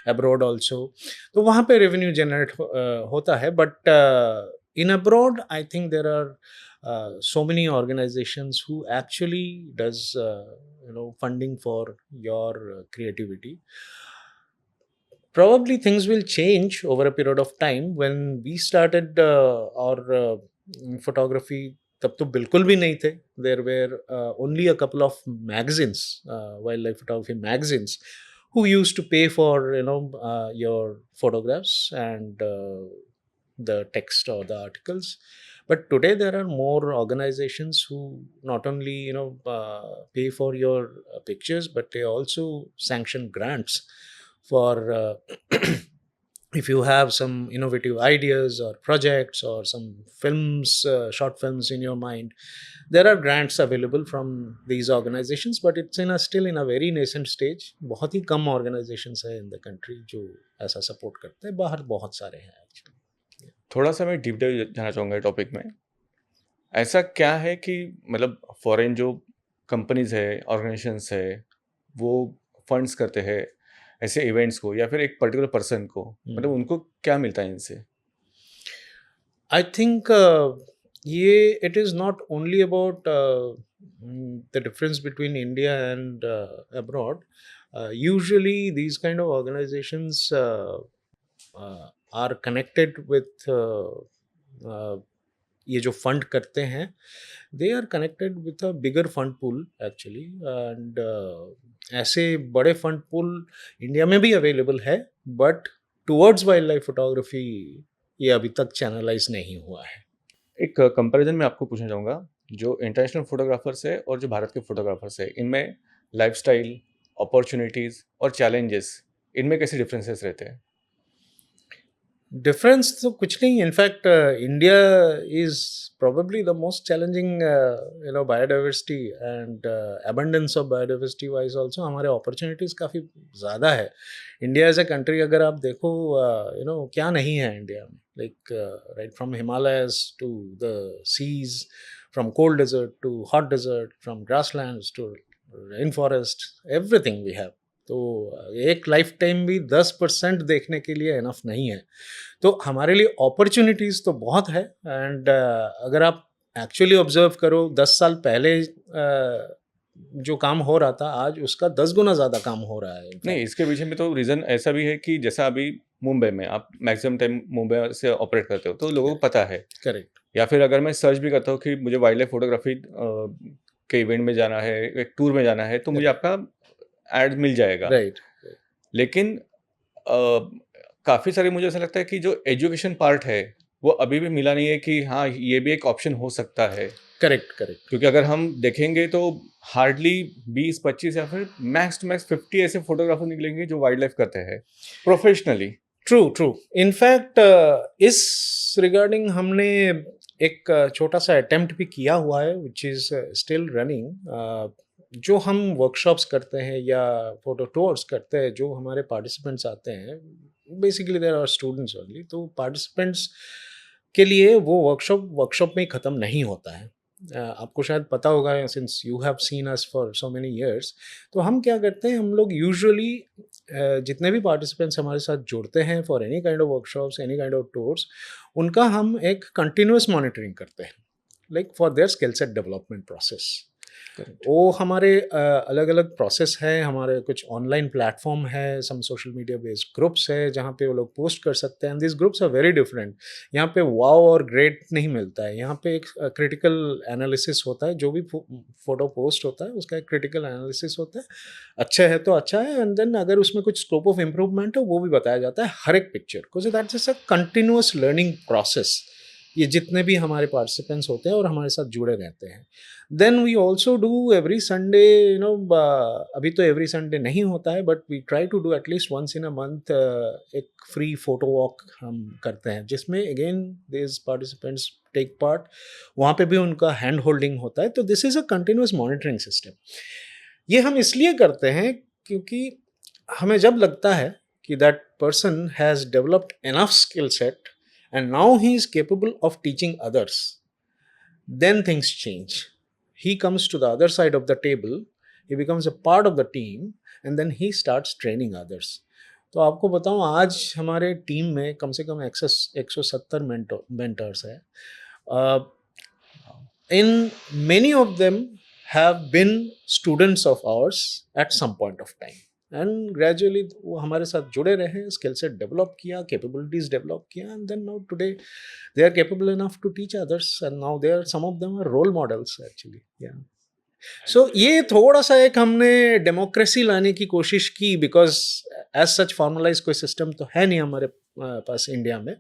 abroad also. तो वहाँ पे रेवेन्यू जनरेट होता है, but in abroad I think there are so many organizations who actually does funding for your creativity. Probably things will change over a period of time. When we started our photography, तब तो बिल्कुल भी नहीं थे. There were only a couple of magazines, wildlife photography magazines, who used to pay for your photographs and the text or the articles. But today there are more organizations who not only pay for your pictures, but they also sanction grants for if you have some innovative ideas or projects or some films, short films in your mind, there are grants available from these organizations, but it's in a still in a very nascent stage. बहुत ही कम organizations है in the country जो ऐसा support करते हैं. बाहर बहुत सारे हैं actually. थोड़ा सा मैं डीप डाइव जाना चाहूँगा टॉपिक में। ऐसा क्या है कि मतलब फॉरेन जो कंपनीज है, ऑर्गेनाइजेशंस है, वो फंड्स करते हैं ऐसे इवेंट्स को या फिर एक पर्टिकुलर पर्सन को, मतलब उनको क्या मिलता है इनसे? I think ये it is not only about the difference between India and abroad. Usually these kind of organizations are connected with ये जो फंड करते हैं, they are connected with a bigger fund pool actually, and ऐसे बड़े fund pool India में भी available है, but towards wild life photography ये अभी तक चैनलाइज नहीं हुआ है. एक कंपैरिजन में आपको पूछना चाहूँगा, जो इंटरनेशनल फोटोग्राफर्स है और जो भारत के फोटोग्राफर्स है, इनमें लाइफस्टाइल, अपॉर्चुनिटीज़ और चैलेंजेस, इनमें कैसे डिफरेंसेस रहते हैं? डिफरेंस तो कुछ नहीं. In fact India is probably the most challenging biodiversity and abundance of biodiversity wise also हमारे opportunities काफ़ी ज़्यादा है. इंडिया एज ए कंट्री अगर आप देखो, क्या नहीं है इंडिया में, like right from Himalayas to the seas, from cold desert to hot desert, from grasslands to rain forest, everything we have. तो एक लाइफ टाइम भी 10% देखने के लिए इनफ नहीं है. तो हमारे लिए अपॉर्चुनिटीज़ तो बहुत है. एंड अगर आप एक्चुअली ऑब्जर्व करो, 10 साल पहले जो काम हो रहा था, आज उसका 10 गुना ज़्यादा काम हो रहा है. नहीं, इसके पीछे में तो रीज़न ऐसा भी है कि जैसा अभी मुंबई में आप मैक्सिमम टाइम मुंबई से ऑपरेट करते हो, तो लोगों को पता है. करेक्ट. या फिर अगर मैं सर्च भी करता हूँ कि मुझे वाइल्ड लाइफ फोटोग्राफी के इवेंट में जाना है, एक टूर में जाना है, तो मुझे आपका एड मिल जाएगा. राइट. लेकिन काफ़ी सारे मुझे ऐसा लगता है कि जो एजुकेशन पार्ट है वो अभी भी मिला नहीं है कि हाँ ये भी एक ऑप्शन हो सकता है. करेक्ट. करेक्ट. क्योंकि अगर हम देखेंगे तो हार्डली 20-25 या फिर मैक्स टू मैक्स 50 ऐसे फोटोग्राफर निकलेंगे जो वाइल्ड लाइफ करते हैं प्रोफेशनली. ट्रू. ट्रू. इनफैक्ट इस रिगार्डिंग हमने एक छोटा सा अटेम्प्ट भी किया हुआ है, विच इज़ स्टिल रनिंग. जो हम वर्कशॉप्स करते हैं या फोटो टूर्स करते हैं, जो हमारे पार्टिसिपेंट्स आते हैं, basically there are students only. तो पार्टिसिपेंट्स के लिए वो वर्कशॉप में ही ख़त्म नहीं होता है. आपको शायद पता होगा, since you have seen us for so many years. तो हम क्या करते हैं, हम लोग यूजुअली जितने भी पार्टिसिपेंट्स हमारे साथ जुड़ते हैं for any kind of workshops, any kind of tours, उनका हम एक कंटिन्यूस मॉनिटरिंग करते हैं, like for their skill set development process. वो हमारे अलग अलग प्रोसेस है. हमारे कुछ ऑनलाइन प्लेटफॉर्म है, some social media based groups है जहाँ पे वो लोग पोस्ट कर सकते हैं. This groups are very different. यहाँ पे वाव और ग्रेट नहीं मिलता है. यहाँ पे एक क्रिटिकल एनालिसिस होता है. जो भी फोटो पोस्ट होता है उसका एक क्रिटिकल एनालिसिस होता है. अच्छा है तो अच्छा है, एंड देन अगर उसमें कुछ स्कोप ऑफ इम्प्रूवमेंट हो वो भी बताया जाता है हर एक पिक्चर को. So that's just a continuous learning process. ये जितने भी हमारे पार्टिसिपेंट्स होते हैं और हमारे साथ जुड़े रहते हैं. Then we also do every Sunday, अभी तो एवरी संडे नहीं होता है, but we try to do at least once in a month एक फ्री फोटो वॉक हम करते हैं, जिसमें again this participants take part. वहाँ पे भी उनका हैंड होल्डिंग होता है. तो this is a continuous monitoring system. ये हम इसलिए करते हैं क्योंकि हमें जब लगता है कि that person has developed enough skill set and now he is capable of teaching others, then things change. He comes to the other side of the table, he becomes a part of the team, and then he starts training others. तो आपको बताऊं, आज हमारे team में कम से कम 170 mentors हैं. In many of them have been students of ours at some point of time, and gradually वो हमारे साथ जुड़े रहे, स्किल सेट डेवलप किया, कैपेबिलिटीज डेवलप किया, and then now today they are capable enough to teach others, and now they are, some of them are role models actually. Yeah. सो ये थोड़ा सा एक हमने डेमोक्रेसी लाने की कोशिश की, बिकॉज एज सच फॉर्मलाइज कोई सिस्टम तो है नहीं हमारे पास इंडिया में.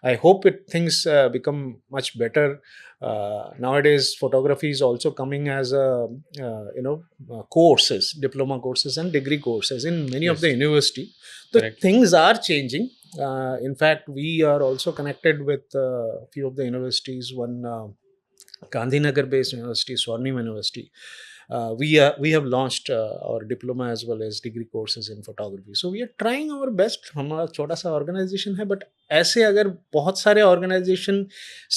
I hope it things become much better. Nowadays photography is also coming as a courses, diploma courses and degree courses in many of the university. So Correct. things are changing. In fact, we are also connected with a few of the universities. One Gandhinagar based university, Swarnim University. We have launched our diploma as well as degree courses in photography. So we are trying our best. हमारा छोटा सा organisation है, but ऐसे अगर बहुत सारे organisation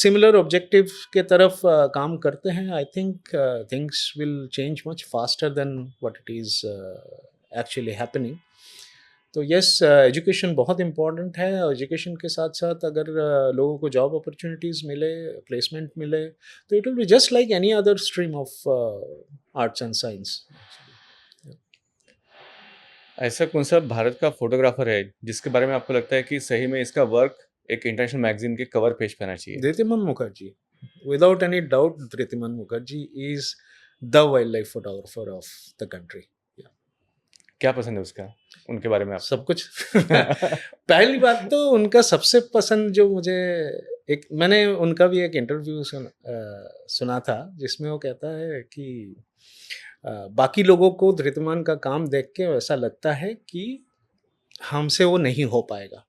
similar objective के तरफ काम करते हैं, I think things will change much faster than what it is actually happening. तो यस, एजुकेशन बहुत इम्पॉर्टेंट है. एजुकेशन के साथ साथ अगर लोगों को जॉब अपॉर्चुनिटीज़ मिले, प्लेसमेंट मिले, तो it will be just like any other stream of arts and science. ऐसा कौन सा भारत का फोटोग्राफर है जिसके बारे में आपको लगता है कि सही में इसका वर्क एक इंटरनेशनल मैगजीन के कवर पेज पे आना चाहिए? Dhritiman Mukherjee, without any doubt, Dhritiman Mukherjee is the wild life photographer of the country. क्या पसंद है उसका, उनके बारे में आप? सब कुछ. पहली बात तो उनका सबसे पसंद जो मुझे, मैंने उनका भी एक इंटरव्यू सुना था जिसमें वो कहता है कि बाकी लोगों को धृतिमान का काम देख के ऐसा लगता है कि हमसे वो नहीं हो पाएगा.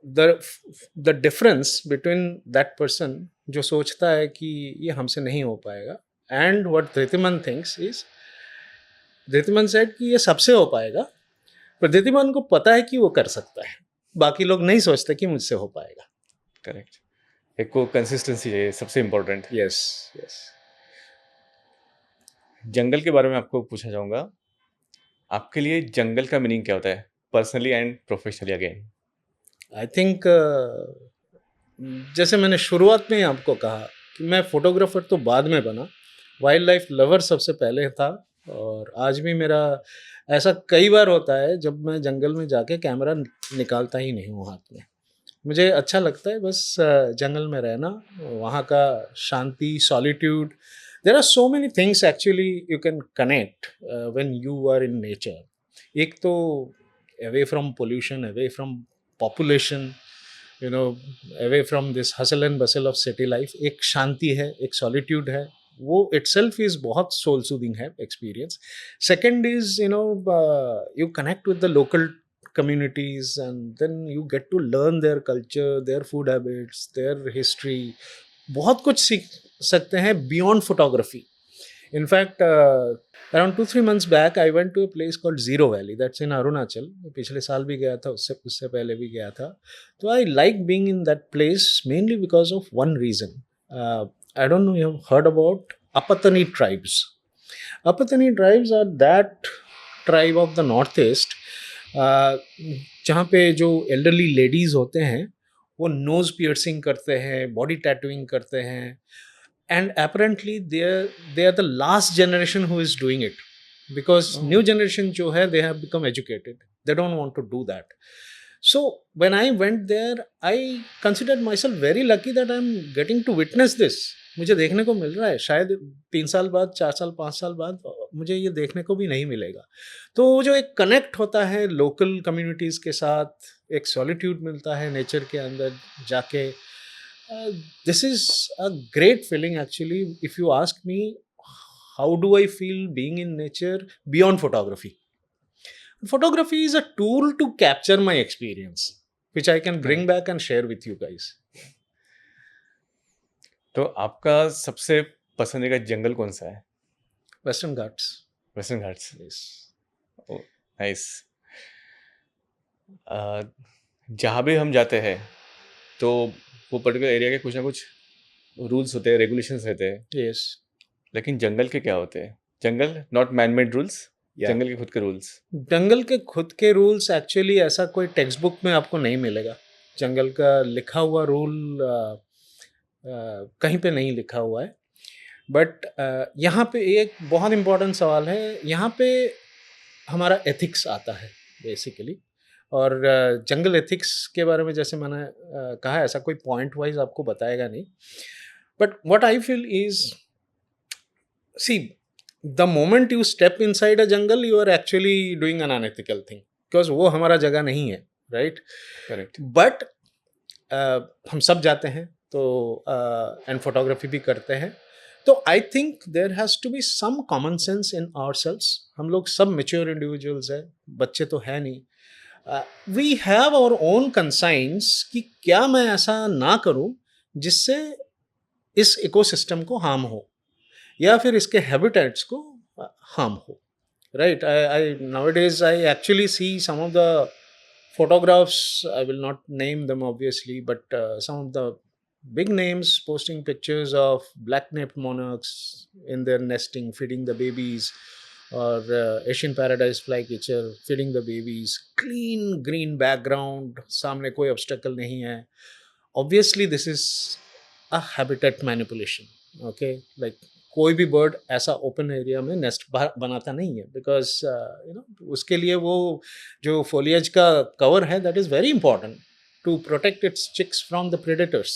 The difference between that person जो सोचता है कि ये हमसे नहीं हो पाएगा, and what Dhritiman thinks is, Dhritiman said कि ये सबसे हो पाएगा, पर धृतिमान को पता है कि वो कर सकता है, बाकी लोग नहीं सोचते कि मुझसे हो पाएगा. करेक्ट. एक को कंसिस्टेंसी है सबसे इम्पोर्टेंट. Yes yes. जंगल के बारे में आपको पूछना चाहूँगा, आपके लिए जंगल का मीनिंग क्या होता है personally and professionally? Again I think जैसे मैंने शुरुआत में ही आपको कहा कि मैं फोटोग्राफर तो बाद में बना, वाइल्ड लाइफ लवर सबसे पहले था. और आज भी मेरा ऐसा कई बार होता है जब मैं जंगल में जाके कैमरा निकालता ही नहीं हूँ हाथ में. मुझे अच्छा लगता है बस जंगल में रहना, वहाँ का शांति, solitude. There are so many things actually you can connect when you are in nature. एक तो away from pollution, away from population, away from this hustle and bustle of city life. एक शांति है, एक सॉलिट्यूड है, वो itself is बहुत soul soothing है experience. Second is you connect with the local communities, and then you get to learn their culture, their food habits, their history. बहुत कुछ सीख सकते हैं beyond photography. In fact, around 2-3 months back I went to a place called Zero Valley, that's in Arunachal. पिछले साल भी गया था, उससे पहले भी गया था. तो I like being in that place mainly because of one reason. I don't know you have heard about Apatani tribes. Apatani tribes are that tribe of the northeast जहाँ पे जो elderly ladies होते हैं वो nose piercing करते हैं, body tattooing करते हैं, and apparently they are the last generation who is doing it, because new generation जो है they have become educated, they don't want to do that. So when I went there, I considered myself very lucky that I'm getting to witness this. मुझे देखने को मिल रहा है, शायद 3 साल बाद, 4 साल, 5 साल बाद मुझे ये देखने को भी नहीं मिलेगा. तो जो एक कनेक्ट होता है लोकल कम्युनिटीज़ के साथ, एक सॉलिट्यूड मिलता है नेचर के अंदर जाके, this is a great feeling actually. If you ask me how do I feel being in nature beyond photography, photography is a tool to capture my experience, which I can bring back and share with you guys. तो आपका सबसे पसंदीदा जंगल कौन सा है? Western Ghats. Western Ghats. Yes. Nice. जहाँ भी हम जाते हैं तो वो पर्टिकुलर एरिया के कुछ ना कुछ रूल्स होते हैं, रेगुलेशंस रहते हैं, यस, लेकिन जंगल के क्या होते हैं? जंगल नॉट मैन मेड रूल्स, या जंगल के खुद के रूल्स। जंगल के खुद के रूल्स एक्चुअली ऐसा कोई टेक्स्ट बुक में आपको नहीं मिलेगा। जंगल का लिखा हुआ रूल कहीं पे नहीं लिखा हुआ है। बट यहाँ पे एक बहुत इम्पोर्टेंट सवाल है, यहाँ पे हमारा एथिक्स आता है बेसिकली। और जंगल एथिक्स के बारे में जैसे मैंने कहा, ऐसा कोई पॉइंट वाइज आपको बताएगा नहीं। But what I feel is, see, the moment you step inside a jungle you are actually doing an unethical thing, because वो हमारा जगह नहीं है, राइट? करेक्ट। बट हम सब जाते हैं तो एंड फोटोग्राफी भी करते हैं, तो I think there has to be some common sense in ourselves. हम लोग सब मैच्योर इंडिविजुअल्स हैं, बच्चे तो है नहीं। We have our own conscience कि क्या मैं ऐसा ना करूं जिससे इस इकोसिस्टम को हार्म हो या फिर इसके हैबिटेट्स को हार्म हो, right? I nowadays I actually see some of the photographs. I will not name them obviously, but some of the big names posting pictures of black-naped monarchs in their nesting, feeding the babies, or Asian paradise flycatcher feeding the babies. Clean green background, सामने कोई obstacle नहीं है. Obviously, this is a habitat manipulation. Okay, like कोई भी bird ऐसा open area में nest बनाता नहीं है, बिकॉज उसके लिए वो जो फोलियज का कवर है that is very important to protect its chicks from the predators.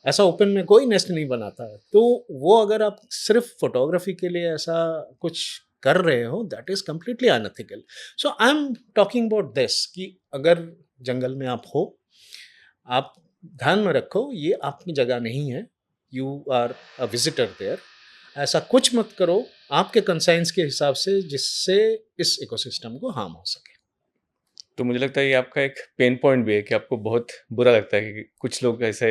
ऐसा ओपन में कोई नेस्ट नहीं बनाता है। तो वो अगर आप सिर्फ फोटोग्राफी के लिए ऐसा कुछ कर रहे हो, that is completely unethical. So I am talking about this कि अगर जंगल में आप हो, आप ध्यान में रखो ये आपकी जगह नहीं है, you are a visitor there. ऐसा कुछ मत करो आपके कंसाइंस के हिसाब से जिससे इस इकोसिस्टम को हार्म हो सके। तो मुझे लगता है ये आपका एक पेन पॉइंट भी है कि आपको बहुत बुरा लगता है कि कुछ लोग ऐसे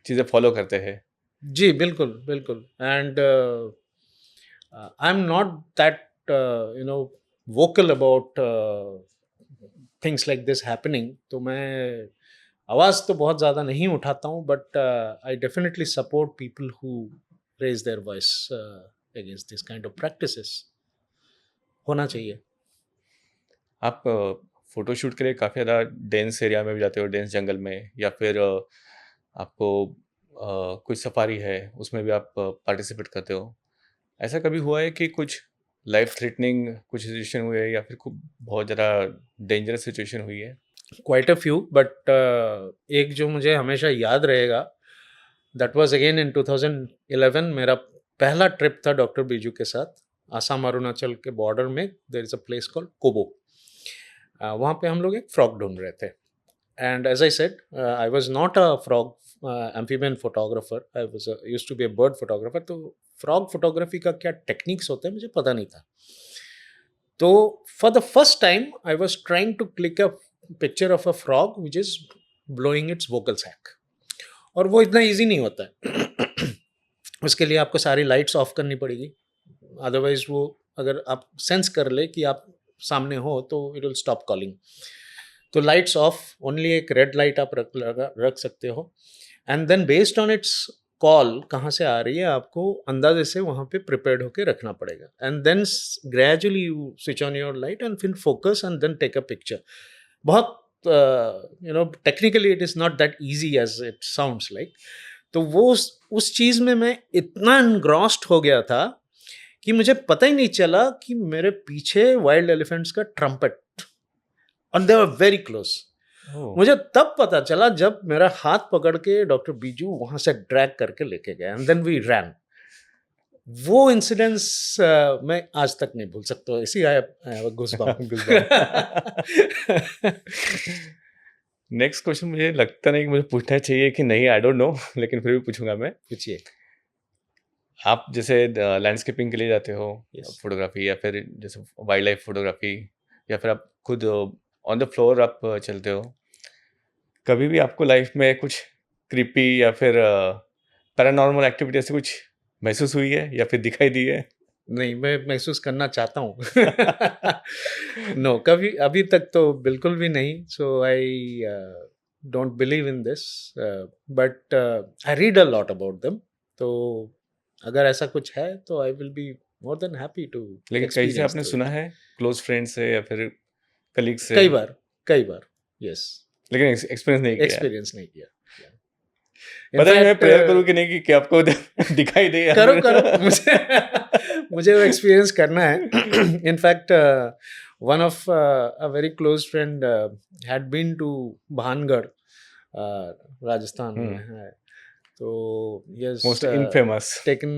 चीज़ें फॉलो करते हैं। जी, बिल्कुल, बिल्कुल। And I am not that vocal about things like this happening. तो मैं आवाज़ तो बहुत ज़्यादा नहीं उठाता हूँ, but I definitely support people who raise their voice against this kind of practices. होना चाहिए। आप फ़ोटोशूट के लिए काफ़ी ज़्यादा डेंस एरिया में भी जाते हो, डेंस जंगल में, या फिर आपको कोई सफारी है उसमें भी आप पार्टिसिपेट करते हो। ऐसा कभी हुआ है कि कुछ लाइफ थ्रेटनिंग कुछ सिचुएशन हुई है या फिर खूब बहुत ज़्यादा डेंजरस सिचुएशन हुई है? क्वाइट अ फ्यू, बट एक जो मुझे हमेशा याद रहेगा, दैट वाज अगेन इन 2011। मेरा पहला ट्रिप था डॉक्टर बीजू के साथ, आसाम अरुणाचल के बॉर्डर में there is a place called Kobo. वहाँ पे हम लोग एक फ्रॉग ढूंढ रहे थे। And as I said, I was not a frog amphibian photographer, I was used to be a bird photographer. तो फ्रॉग फोटोग्राफी का क्या टेक्निक्स होते हैं मुझे पता नहीं था। तो for the first time I was trying to click a picture of a frog which is blowing its vocal sac, और वो इतना इजी नहीं होता है। उसके लिए आपको सारी लाइट्स ऑफ करनी पड़ेगी, अदरवाइज वो अगर आप सेंस कर ले कि आप सामने हो तो इट विल स्टॉप कॉलिंग। तो लाइट्स ऑफ, ओनली एक रेड लाइट आप रख सकते हो। And then based on its call कहाँ से आ रही है आपको अंदाजे से वहाँ पे प्रिपेयर्ड होकर रखना पड़ेगा। And then gradually you switch on your light and फिर focus and then take a picture. बहुत technically it is not that easy as it sounds like. तो वो उस चीज़ में मैं इतना एनग्रॉस्ड हो गया था कि मुझे पता ही नहीं चला कि मेरे पीछे वाइल्ड एलिफेंट्स का ट्रम्पेट, और दे वर वेरी क्लोज। ओह! मुझे तब पता चला जब मेरा हाथ पकड़ के डॉक्टर बीजू वहां से ड्रैग करके लेके गए, एंड देन वी रैन। वो इंसिडेंस मैं आज तक नहीं भूल सकता, इसी आया गूज़बम्प। गूज़बम्प। नेक्स्ट क्वेश्चन मुझे लगता नहीं कि मुझे पूछना चाहिए कि नहीं, आई डोंट नो, लेकिन फिर भी पूछूंगा मैं। पूछिए। आप जैसे लैंडस्केपिंग के लिए जाते हो यस। फोटोग्राफी, या फिर जैसे वाइल्ड लाइफ फोटोग्राफी, या फिर आप खुद ऑन द फ्लोर आप चलते हो, कभी भी आपको लाइफ में कुछ क्रीपी या फिर पैरानॉर्मल एक्टिविटी ऐसे कुछ महसूस हुई है या फिर दिखाई दी है? नहीं, मैं महसूस करना चाहता हूँ। नो, कभी अभी तक तो बिल्कुल भी नहीं। So I don't believe in this, but I read a lot about them. तो अगर ऐसा कुछ है तो I will be more than happy to लेकिन कहीं से एक्सपीरियंस आपने सुना इट। है क्लोज फ्रेंड से या फिर कलीग से, कई बार, कई बार, यस। लेकिन एक्सपीरियंस नहीं किया है? एक्सपीरियंस नहीं किया। पता नहीं, मैं इनफैक्ट प्रेयर करूँ कि नहीं कि आपको दिखाई दे या करो फिर करो, मुझे मुझे वो एक्सपीरियंस करना है। In fact one of a very close friend had been to Bhangarh, Rajasthan में हम्म, है। तो yes, most infamous. Taken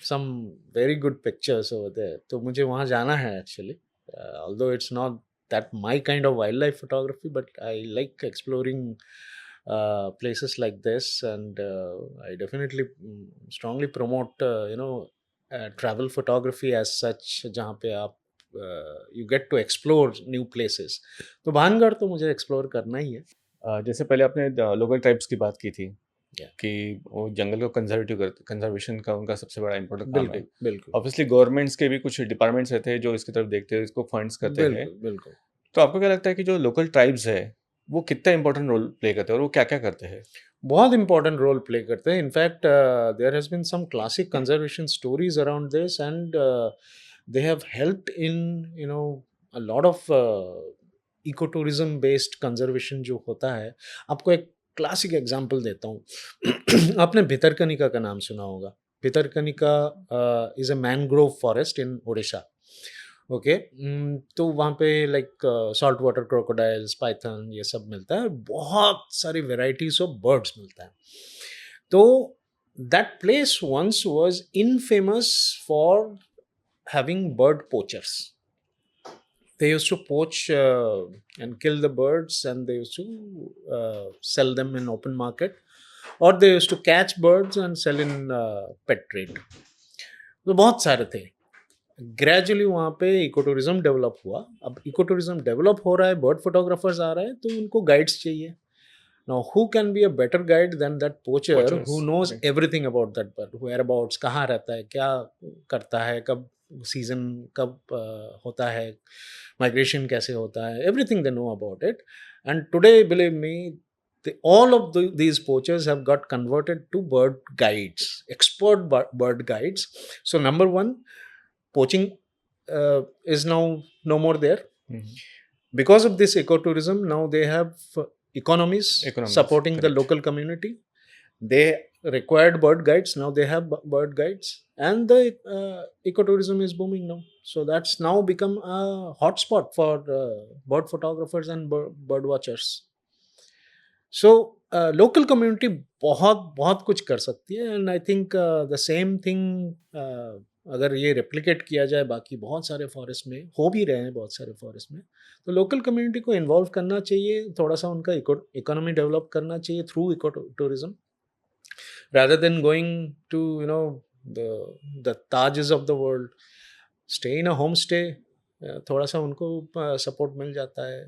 some very good pictures over there. तो मुझे वहाँ जाना है actually, although it's not that my kind of wildlife photography, but I like exploring places like this, and I definitely strongly promote travel photography as such, जहाँ पे आप you get to explore new places। तो भानगढ़ तो मुझे explore करना ही है। जैसे पहले आपने लोकल ट्राइब्स की बात की थी Yeah, कि वो जंगल को कंजर्वेशन का उनका सबसे बड़ा इंपॉर्टेंट काम है। बिल्कुल बिल्कुल ऑब्वियसली गवर्नमेंट्स के भी कुछ डिपार्टमेंट्स रहते हैं जो इसकी तरफ देखते हैं, इसको फंड्स करते हैं। बिल्कुल बिल्कुल। तो आपको क्या लगता है कि जो लोकल ट्राइब्स है वो कितना इंपॉर्टेंट रोल प्ले करते हैं और वो क्या क्या करते हैं? बहुत इंपॉर्टेंट रोल प्ले करते हैं। In fact there has been some classic conservation stories around this, and they have helped in a lot of eco tourism based conservation जो होता है। आपको एक क्लासिक एग्जांपल देता हूँ। आपने भितरकनिका का नाम सुना होगा। Bhitarkanika is a mangrove forest in Odisha. Okay, तो वहाँ पे like salt water crocodiles, Python, ये सब मिलता है। बहुत सारी वेराइटीज ऑफ बर्ड्स मिलता है। तो that place once was infamous for having bird poachers. They used to poach and kill the birds, and they used to sell them in open market, or they used to catch birds and sell in pet trade। तो बहुत सारे थे। Gradually वहाँ पे eco tourism develop हुआ। अब eco tourism develop हो रहा है, बर्ड फोटोग्राफर्स आ रहे हैं, तो उनको गाइड्स चाहिए। Now who can be a better guide than that poacher Poachers, who knows okay. Everything about that bird, whereabouts, कहाँ रहता है, क्या करता है, कब सीजन, कब होता है, माइग्रेशन कैसे होता है, everything they know about it. And today believe me, all of these poachers have got converted to bird guides, expert bird guides। So number one, poaching is now no more there Mhm. because of this ecotourism. Now they have economies Economies, supporting the correct. local community. They required bird guides, now they have bird guides, and the ecotourism is booming now. So that's now become a hotspot for bird photographers and bird watchers। So local community बहुत बहुत कुछ कर सकती है, and I think the same thing अगर ये replicate किया जाए बाकी बहुत सारे फॉरेस्ट में, हो भी रहे हैं बहुत सारे फॉरेस्ट में, तो लोकल कम्युनिटी को इन्वॉल्व करना चाहिए, थोड़ा सा उनका इकोनॉमी डेवलप करना चाहिए through eco tourism, rather than going to the Tajes of the world। Stay in a homestay, थोड़ा सा उनको सपोर्ट मिल जाता है।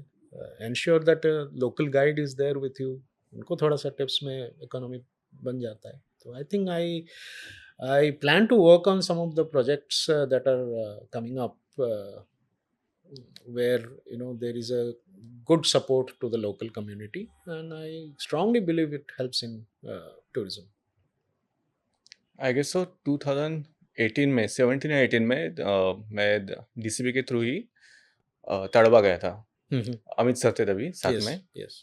Ensure that local guide is there with you, उनको थोड़ा सा टिप्स में इकोनॉमी बन जाता है। तो I think I plan to work on some of the projects that are coming up, where there is a good support to the local community, and I strongly believe it helps in tourism। I guess so 2018 में, 17 या 18 में मैं DCB के through ही तड़वा गया था। Amit sir थे तभी साथ yes में। yes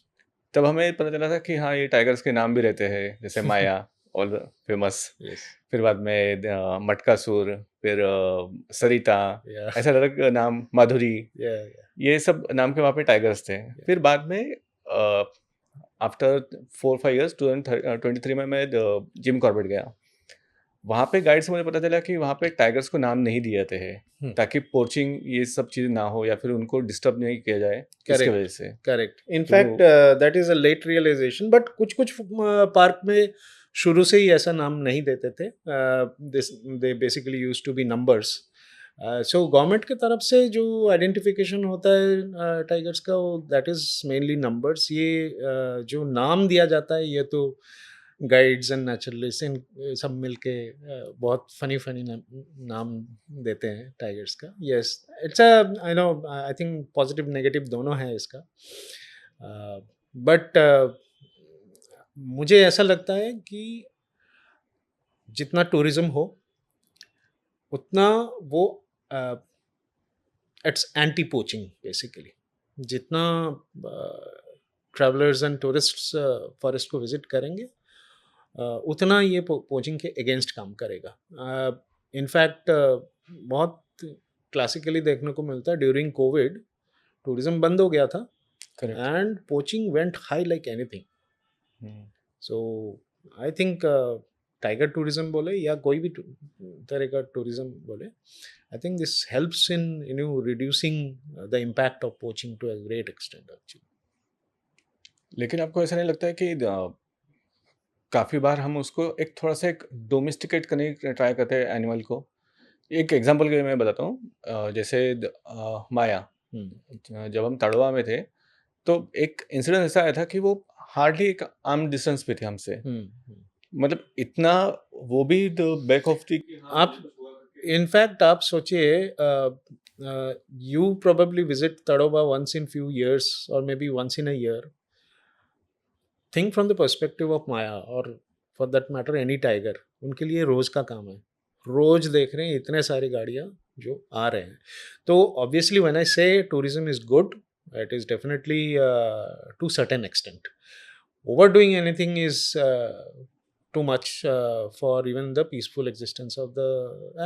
तब हमें पता चला था कि हाँ, ये टाइगर्स के नाम भी रहते हैं, जैसे माया और फेमस। yes फिर बाद में मटकासुर, फिर सरिता, yeah ऐसा अलग नाम, माधुरी, yeah ये सब नाम के वहाँ पे टाइगर्स थे। फिर बाद में आफ्टर 4-5 इयर्स 2023 में मैं जिम कॉर्बेट गया। वहाँ पे गाइड से मुझे पता चला कि वहाँ पे टाइगर्स को नाम नहीं दिए जाते हैं ताकि पोचिंग ये सब चीज़ें ना हो या फिर उनको डिस्टर्ब नहीं किया जाए, इसके correct वजह से। correct in तो fact that is a late realization, but कुछ कुछ पार्क में शुरू से ही ऐसा नाम नहीं देते थे। they basically used to be numbers। So government की तरफ से जो आइडेंटिफिकेशन होता है टाइगर्स का, वो दैट इज़ मेनली नंबर्स। ये जो नाम दिया जाता है, ये तो गाइड्स एंड नेचुरलिस्ट इन सब मिलके बहुत फनी नाम देते हैं टाइगर्स का. Yes, it's a I know I think positive negative दोनों है इसका. बट मुझे ऐसा लगता है कि जितना टूरिज्म हो उतना वो इट्स एंटी पोचिंग बेसिकली. जितना ट्रैवलर्स एंड टूरिस्ट्स फॉरेस्ट को विजिट करेंगे उतना ये पोचिंग के अगेंस्ट काम करेगा. इनफैक्ट बहुत क्लासिकली देखने को मिलता है ड्यूरिंग कोविड टूरिज्म बंद हो गया था correct. And poaching went high like anything. So I think tiger tourism बोले या कोई भी तरह का टूरिज्म बोले, I think this helps in reducing the impact of poaching to a great extent actually. लेकिन आपको ऐसा नहीं लगता है कि काफ़ी बार हम उसको एक थोड़ा सा एक डोमेस्टिकेट करने की ट्राई करते हैं एनिमल को? एक एग्जांपल के लिए मैं बताता हूँ, जैसे माया, जब हम तड़वा में थे तो एक इंसिडेंट ऐसा आया था कि वो हार्डली एक आर्म डिस्टेंस पे थे हमसे. मतलब इतना वो भी द बैक ऑफ द आप इनफैक्ट आप सोचिए you probably visit Tadoba once in few years or maybe once in a year. Think from the perspective of Maya or for that matter any tiger. उनके लिए रोज का काम है, रोज देख रहे हैं इतने सारी गाड़ियाँ जो आ रहे हैं. तो obviously when I say tourism is good, it is definitely to certain extent. Overdoing anything is too much for even the peaceful existence of the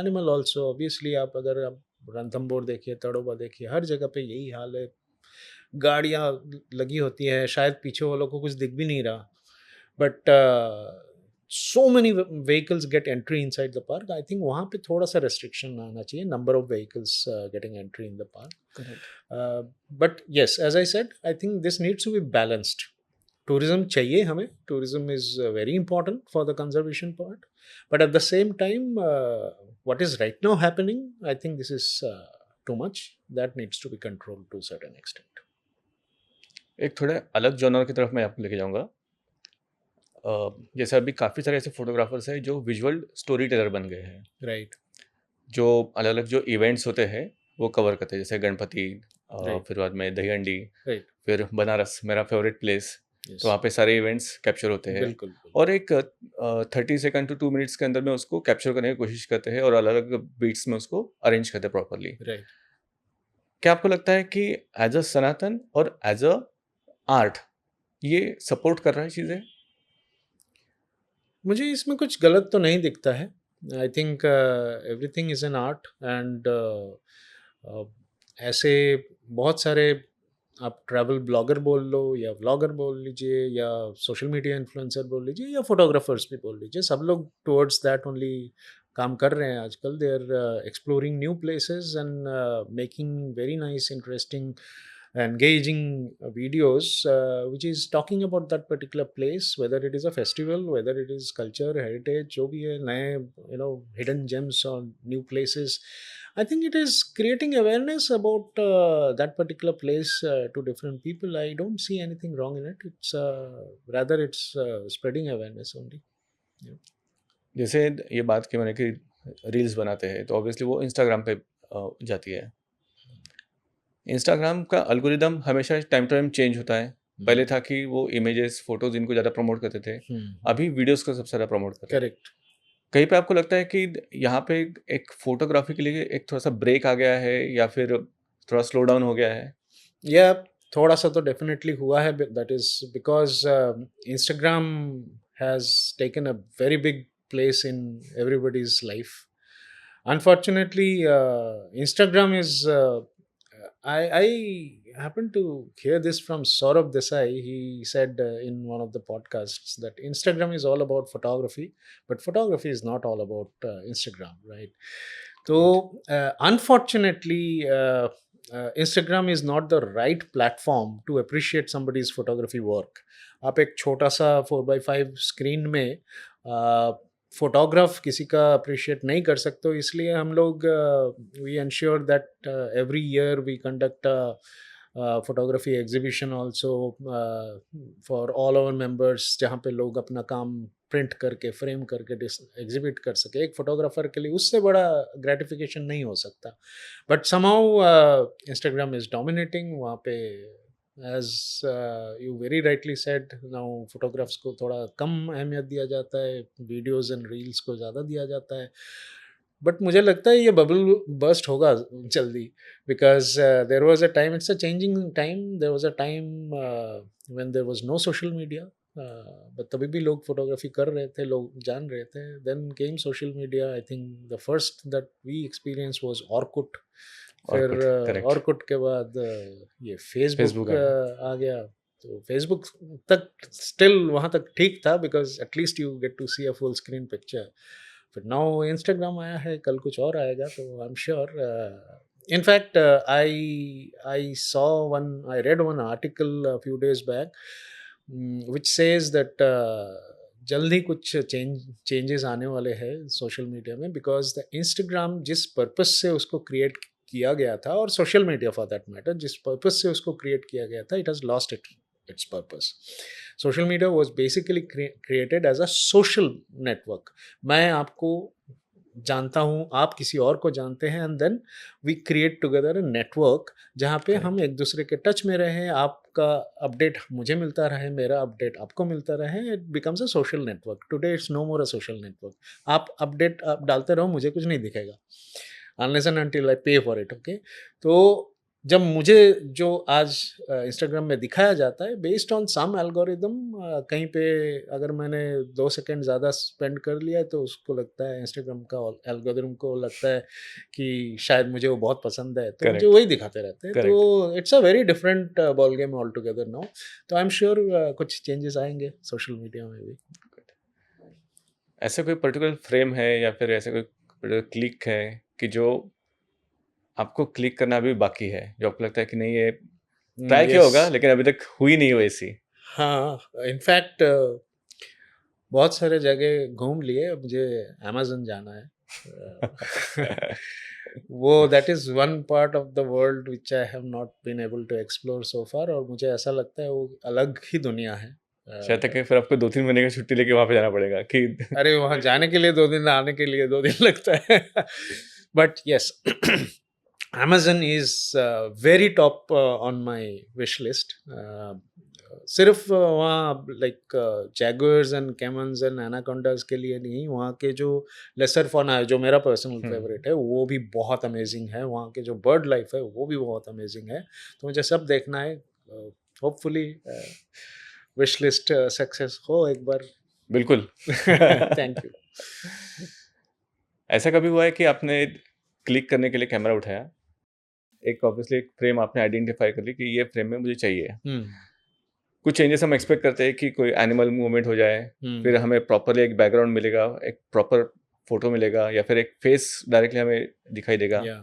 animal also. Obviously आप अगर आप रणथंभौर देखिए, तड़ोबा देखिए, हर जगह पे यही हाल है. गाड़ियाँ लगी होती है, शायद पीछे वालों को कुछ दिख भी नहीं रहा, but so many vehicles get entry inside the park. I think वहाँ पे थोड़ा सा रेस्ट्रिक्शन आना चाहिए, number of vehicles getting entry in the park. But yes, as I said, I think this needs to be balanced. Tourism चाहिए हमें, tourism is very important for the conservation part, but at the same time what is right now happening, I think this is too much. That needs to be controlled to a certain extent. एक थोड़ा अलग genre की तरफ मैं आपको लेके जाऊंगा. जैसे अभी काफ़ी सारे ऐसे फोटोग्राफर्स हैं जो विजुअल स्टोरी टेलर बन गए हैं, Right. जो अलग अलग जो इवेंट्स होते हैं वो कवर करते हैं, जैसे गणपति, Right. फिर बाद में दहीहंडी, Right. फिर बनारस मेरा फेवरेट प्लेस. Yes. तो वहाँ पे सारे इवेंट्स कैप्चर होते हैं बिल्कुल. और एक 30 सेकंड टू 2 मिनट्स के अंदर में उसको कैप्चर करने की कोशिश करते हैं और अलग अलग बीट्स में उसको अरेंज करते हैं प्रॉपरली. Right. क्या आपको लगता है कि एज अ सनातन और एज अ आर्ट ये सपोर्ट कर रहा है चीज़ें? मुझे इसमें कुछ गलत तो नहीं दिखता है. I think everything is an art and ऐसे बहुत सारे आप ट्रैवल ब्लॉगर बोल लो या व्लॉगर बोल लीजिए या सोशल मीडिया इन्फ्लुएंसर बोल लीजिए या फोटोग्राफर्स भी बोल लीजिए, सब लोग टुवर्ड्स दैट ओनली काम कर रहे हैं आजकल. They are exploring new places and making very nice interesting engaging videos which is talking about that particular place, whether it is a festival, whether it is culture, heritage, जो भी है नए hidden gems or new places. I think it is creating awareness about that particular place to different people. I don't see anything wrong in it. It's rather it's spreading awareness only. Yeah. जैसे ये बात की मैंने कि reels बनाते हैं तो obviously वो इंस्टाग्राम पे जाती है. इंस्टाग्राम का अल्गोरिदम हमेशा टाइम टू टाइम चेंज होता है. पहले था कि वो इमेजेस फोटोज इनको ज़्यादा प्रमोट करते थे, अभी वीडियोस को सबसे ज़्यादा प्रमोट करते हैं. करेक्ट. कहीं पे आपको लगता है कि यहाँ पे एक फोटोग्राफी के लिए एक थोड़ा सा ब्रेक आ गया है या फिर थोड़ा स्लो डाउन हो गया है? या थोड़ा सा तो डेफिनेटली हुआ है. That is because Instagram has taken a very big place in everybody's life. Unfortunately, Instagram is. I happened to hear this from Saurabh Desai. He said in one of the podcasts that Instagram is all about photography, but photography is not all about Instagram, right? So, unfortunately, Instagram is not the right platform to appreciate somebody's photography work. आप एक छोटा सा 4x5 screen में photograph किसी का appreciate नहीं कर सकते, इसलिए हम लोग we ensure that every year we conduct photography exhibition also for all our members, जहाँ पे लोग अपना काम प्रिंट करके फ्रेम करके एग्जिबिट कर सके। एक फोटोग्राफर के लिए उससे बड़ा ग्रेटिफिकेशन नहीं हो सकता। But somehow Instagram is dominating वहाँ पे। As you very rightly said, now photographs को थोड़ा कम अहमियत दिया जाता है, वीडियोस एंड रील्स को ज़्यादा दिया जाता है। बट मुझे लगता है ये बबल बर्स्ट होगा जल्दी, because there was a time, it's a changing time, there was a time when there was no social media, but तभी भी लोग फोटोग्राफी कर रहे थे, लोग जान रहे थे। Then came social media. I think the first that we experience was Orkut. फिर ऑर्कुट, करेक्ट। ऑर्कुट के बाद ये फेसबुक फेसबुक आया। आ गया। तो फेसबुक तक स्टिल वहाँ तक ठीक था, because at least you get to see a full screen picture. फिर नाउ इंस्टाग्राम आया है, कल कुछ और आएगा, तो I am sure. In fact I saw one, I read one article few days back which says that जल्द ही कुछ चेंजेस आने वाले हैं सोशल मीडिया में, बिकॉज द इंस्टाग्राम जिस पर्पस से उसको क्रिएट किया गया था, और social media for that matter जिस पर्पस से उसको क्रिएट किया गया था, it has lost its purpose. Social media was basically created as a social network. मैं आपको जानता हूँ, आप किसी और को जानते हैं, and then we create together a network जहाँ पे हम करेक्ट। एक दूसरे के टच में रहें, आपका अपडेट मुझे मिलता रहे, मेरा अपडेट आपको मिलता रहे। It becomes a social network. Today it's no more a social network. आप अपडेट आप डालते रहो, मुझे कुछ नहीं दिखेगा अनलेस एंड अनटिल आई पे फॉर इट। ओके, तो जब मुझे जो आज इंस्टाग्राम में दिखाया जाता है बेस्ड ऑन सम एल्गोरिदम, कहीं पे अगर मैंने 2 सेकंड ज़्यादा स्पेंड कर लिया है तो उसको लगता है, इंस्टाग्राम का एल्गोरिदम को लगता है कि शायद मुझे वो बहुत पसंद है, तो मुझे करेक्ट। वही दिखाते रहते हैं। करेक्ट। तो it's a very different ball game all together now. तो आई एम श्योर कुछ चेंजेस आएंगे सोशल मीडिया में भी। ऐसा कोई पर्टिकुलर फ्रेम है या फिर ऐसा कोई पर्टिकुलर क्लिक है कि जो आपको क्लिक करना अभी बाकी है, जो आपको लगता है कि नहीं ये ट्राई किया यस। होगा लेकिन अभी तक हुई नहीं वैसी? हाँ, इनफैक्ट बहुत सारे जगह घूम लिए, अब मुझे अमेज़न जाना है। वो that is one part of the world which I have not been able to explore so far, और मुझे ऐसा लगता है वो अलग ही दुनिया है। शायद तक कि फिर आपको 2-3 महीने की छुट्टी लेके वहाँ पे जाना पड़ेगा कि अरे वहाँ जाने के लिए 2 दिन, आने के लिए 2 दिन लगता है। But yes, Amazon is very top on my wish list. सिर्फ वहाँ लाइक जैगुआर्स एंड कैमन्स एंड एनाकोंडास के लिए नहीं, वहाँ के जो लेसर फॉना है, जो मेरा पर्सनल हुँ, फेवरेट है, वो भी बहुत अमेजिंग है। वहाँ के जो बर्ड लाइफ है वो भी बहुत अमेजिंग है। तो मुझे सब देखना है। होपफुली विश लिस्ट सक्सेस हो एक बार। बिल्कुल। Thank you. ऐसा कभी हुआ है कि आपने क्लिक करने के लिए कैमरा उठाया, एक ऑब्वियसली एक फ्रेम आपने आइडेंटिफाई कर ली कि ये फ्रेम में मुझे चाहिए। हुँ, कुछ चेंजेस हम एक्सपेक्ट करते हैं कि कोई एनिमल मूवमेंट हो जाए, हुँ, फिर हमें प्रॉपरली एक बैकग्राउंड मिलेगा, एक प्रॉपर फोटो मिलेगा या फिर एक फेस डायरेक्टली हमें दिखाई देगा। या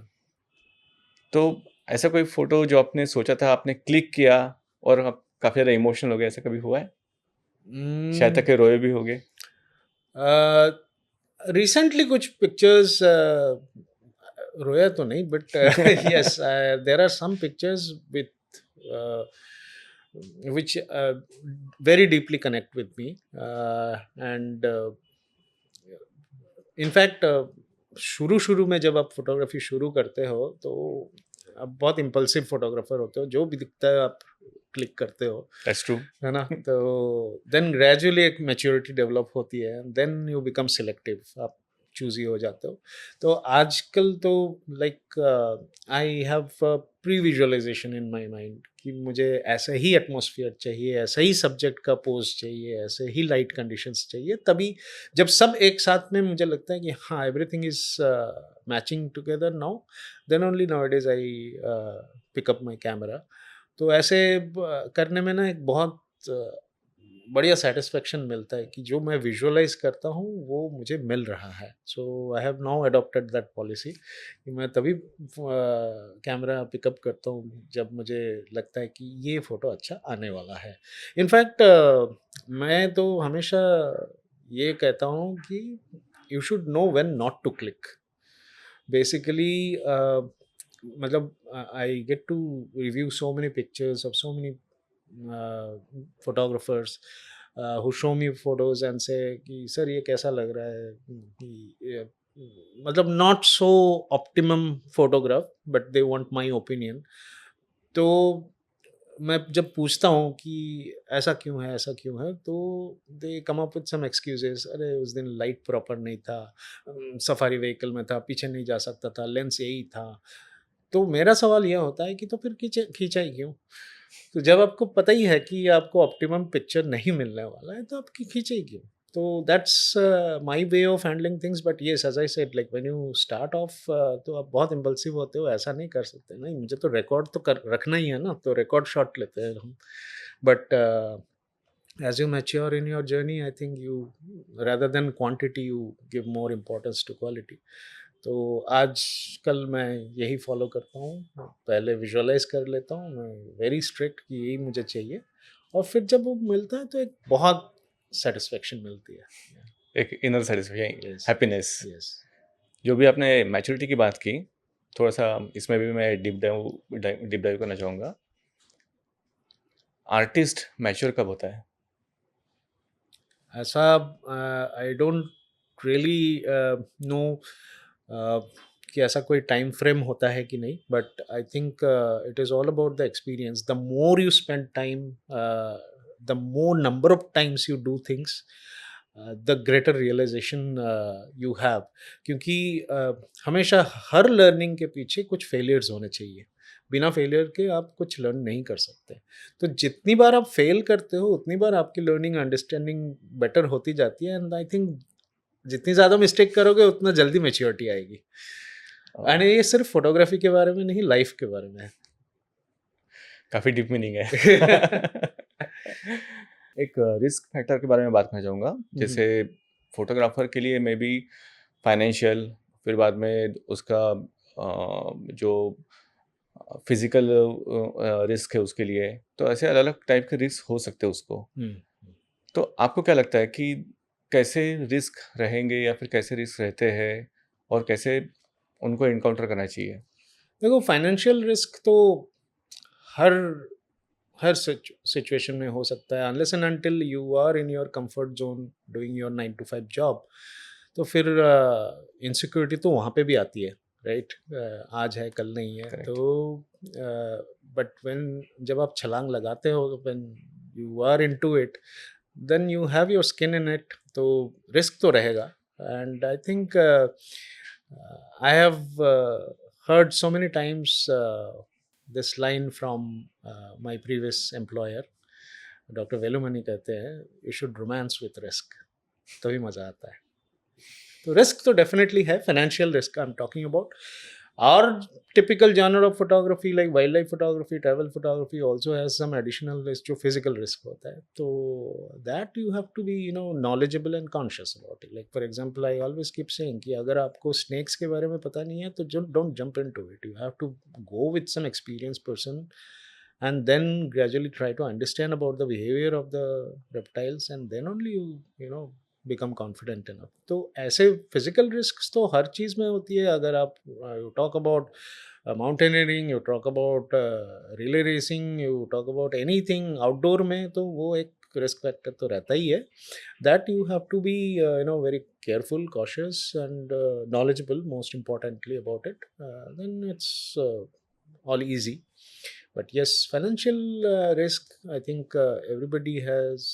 तो ऐसा कोई फोटो जो आपने सोचा था, आपने क्लिक किया और आप काफ़ी ज़्यादा इमोशनल हो गए, ऐसा कभी हुआ है? शायद तक उम, कि रोए भी होंगे? रिसेंटली कुछ पिक्चर्स रोया तो नहीं, but yes, there are some pictures with which very deeply connect with me, and in fact शुरू-शुरू में जब आप फ़ोटोग्राफ़ी शुरू करते हो, तो आप बहुत इम्पल्सिव फ़ोटोग्राफ़र होते हो, जो भी दिखता है आप क्लिक करते हो, दैट्स ट्रू। है ना? तो देन ग्रेजुअली एक मैच्योरिटी डेवलप होती है, देन यू बिकम सिलेक्टिव, आप चूज़ी हो जाते हो। तो आजकल तो like I have pre visualisation in my mind कि मुझे ऐसा ही एटमॉस्फेयर चाहिए, ऐसा ही सब्जेक्ट का पोज़ चाहिए, ऐसे ही लाइट कंडीशंस चाहिए, तभी जब सब एक साथ में मुझे लगता है कि हाँ, everything is matching together now, then only nowadays I pick up my camera. तो ऐसे करने में ना एक बहुत बढ़िया सेटिस्फेक्शन मिलता है कि जो मैं विजुअलाइज करता हूँ वो मुझे मिल रहा है। So I have now adopted that policy कि मैं तभी कैमरा पिकअप करता हूँ जब मुझे लगता है कि ये फ़ोटो अच्छा आने वाला है। इनफैक्ट मैं तो हमेशा ये कहता हूँ कि you should know when not to click. Basically मतलब I get to review so many pictures of so many photographers who show me photos and say कि सर ये कैसा लग रहा है कि मतलब not so optimum photograph but they want my opinion. तो मैं जब पूछता हूँ कि ऐसा क्यों है ऐसा क्यों है, तो they come up with some excuses, अरे उस दिन लाइट प्रॉपर नहीं था, सफारी व्हीकल में था, पीछे नहीं जा सकता था, लेंस यही था। तो मेरा सवाल यह होता है कि तो फिर खींचा ही क्यों? तो जब आपको पता ही है कि आपको ऑप्टिमम पिक्चर नहीं मिलने वाला है तो आप खींचे ही क्यों? तो that's my way of handling things. But yes, as I said, like when you start off तो आप बहुत इम्पल्सिव होते हो, ऐसा नहीं कर सकते। नहीं, मुझे तो रिकॉर्ड तो कर रखना ही है ना, तो रिकॉर्ड शॉट लेते हैं हम। But as you mature in your journey, I think you, rather than quantity, you give more importance to quality. तो आजकल मैं यही फॉलो करता हूँ, पहले विजुअलाइज कर लेता हूँ मैं, वेरी स्ट्रिक्ट कि यही मुझे चाहिए, और फिर जब वो मिलता है तो एक बहुत सेटिस्फेक्शन मिलती है। एक inner satisfaction, yes, happiness. Yes. जो भी आपने मैच्योरिटी की बात की, थोड़ा सा इसमें भी मैं डीप डाइव करना चाहूँगा। आर्टिस्ट मैच्योर कब होता है? ऐसा आई डोंट रियली नो कि ऐसा कोई टाइम फ्रेम होता है कि नहीं, but I think it is all about the experience. The more you spend time, the more number of times you do things, the greater realization you have. क्योंकि हमेशा हर learning के पीछे कुछ फेलियर्स होने चाहिए, बिना फेलियर के आप कुछ लर्न नहीं कर सकते। तो जितनी बार आप फेल करते हो उतनी बार आपकी लर्निंग अंडरस्टैंडिंग बेटर होती जाती है, एंड आई थिंक जितनी ज़्यादा मिस्टेक करोगे उतना जल्दी मैच्योरिटी आएगी। एंड ये सिर्फ फोटोग्राफी के बारे में नहीं, लाइफ के बारे में है। काफ़ी डीप मीनिंग है। एक रिस्क फैक्टर के बारे में बात करना चाहूँगा। जैसे फोटोग्राफर के लिए मे बी फाइनेंशियल, फिर बाद में उसका जो फिजिकल रिस्क है उसके लिए, तो ऐसे अलग अलग टाइप के रिस्क हो सकते हैं उसको। तो आपको क्या लगता है कि कैसे रिस्क रहेंगे या फिर कैसे रिस्क रहते हैं और कैसे उनको इनकाउंटर करना चाहिए? देखो, फाइनेंशियल रिस्क तो हर हर सिचुएशन में हो सकता है, unless and until you are in your comfort zone doing your 9 to 5 job. तो फिर इनसिक्योरिटी तो वहाँ पे भी आती है, राइट? आज है कल नहीं है। Correct. तो बट व्हेन, जब आप छलांग लगाते हो, when you are into it, then you have your skin in it, तो रिस्क तो रहेगा। And I think I have heard so many times this line from my previous employer, doctor Velumani कहते हैं, you should romance with risk, तभी मज़ा आता है। तो रिस्क तो डेफिनेटली है, financial risk I am talking about. और typical genre of photography like wildlife photography, travel photography also has some additional risk जो physical risk होता है। तो that you have to be knowledgeable and conscious about it. Like for example, I always keep saying कि अगर आपको snakes के बारे में पता नहीं है तो don't jump into it. You have to go with some experienced person and then gradually try to understand about the behavior of the reptiles, and then only you know become confident enough. तो ऐसे physical risks तो हर चीज़ में होती है। अगर आप you talk about mountaineering, you talk about relay racing, you talk about anything outdoor में, तो वो एक रिस्क फैक्टर तो रहता ही है। That you have to be very careful, cautious and knowledgeable, most importantly about it. Then it's all easy. But yes, financial risk, I think everybody has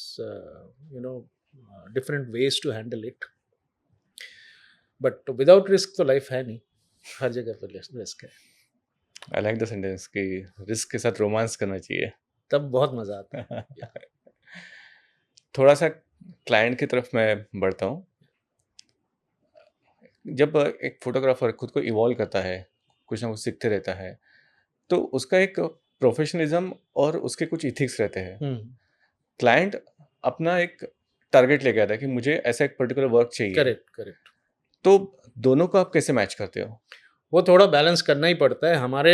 different ways to handle it. But without risk तो life है नहीं, हर जगह पर risk है, I like the sentence कि risk के साथ romance करना चाहिए। तब बहुत मज़ा आता है। थोड़ा सा क्लाइंट की तरफ मैं बढ़ता हूँ। जब एक फोटोग्राफर खुद को इवॉल्व करता है, कुछ ना कुछ सीखते रहता है, तो उसका एक प्रोफेशनलिज्म और उसके कुछ इथिक्स रहते हैं। क्लाइंट अपना एक टारगेट लेके आता है कि मुझे ऐसा एक पर्टिकुलर वर्क चाहिए। Correct, correct. तो दोनों को आप कैसे मैच करते हो? वो थोड़ा बैलेंस करना ही पड़ता है। हमारे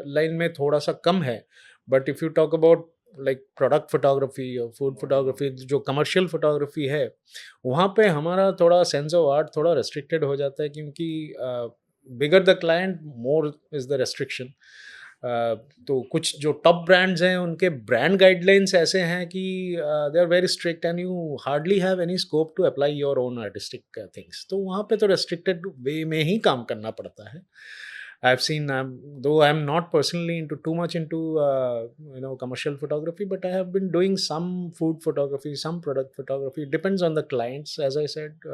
लाइन में थोड़ा सा कम है, but if you talk about like product photography और फूड फोटोग्राफी, जो कमर्शियल फोटोग्राफी है, वहाँ पे हमारा थोड़ा सेंस ऑफ आर्ट थोड़ा रेस्ट्रिक्टेड हो जाता है, क्योंकि bigger the client more is the restriction. तो कुछ जो टॉप ब्रांड्स हैं उनके ब्रांड गाइडलाइंस ऐसे हैं कि they are very strict and you hardly have any scope to apply your own artistic things, तो वहाँ पे तो रेस्ट्रिक्टेड वे में ही काम करना पड़ता है। I've seen, though I'm not personally into too much into commercial photography, but I have been doing some food photography, some product photography. It depends on the clients, as I said.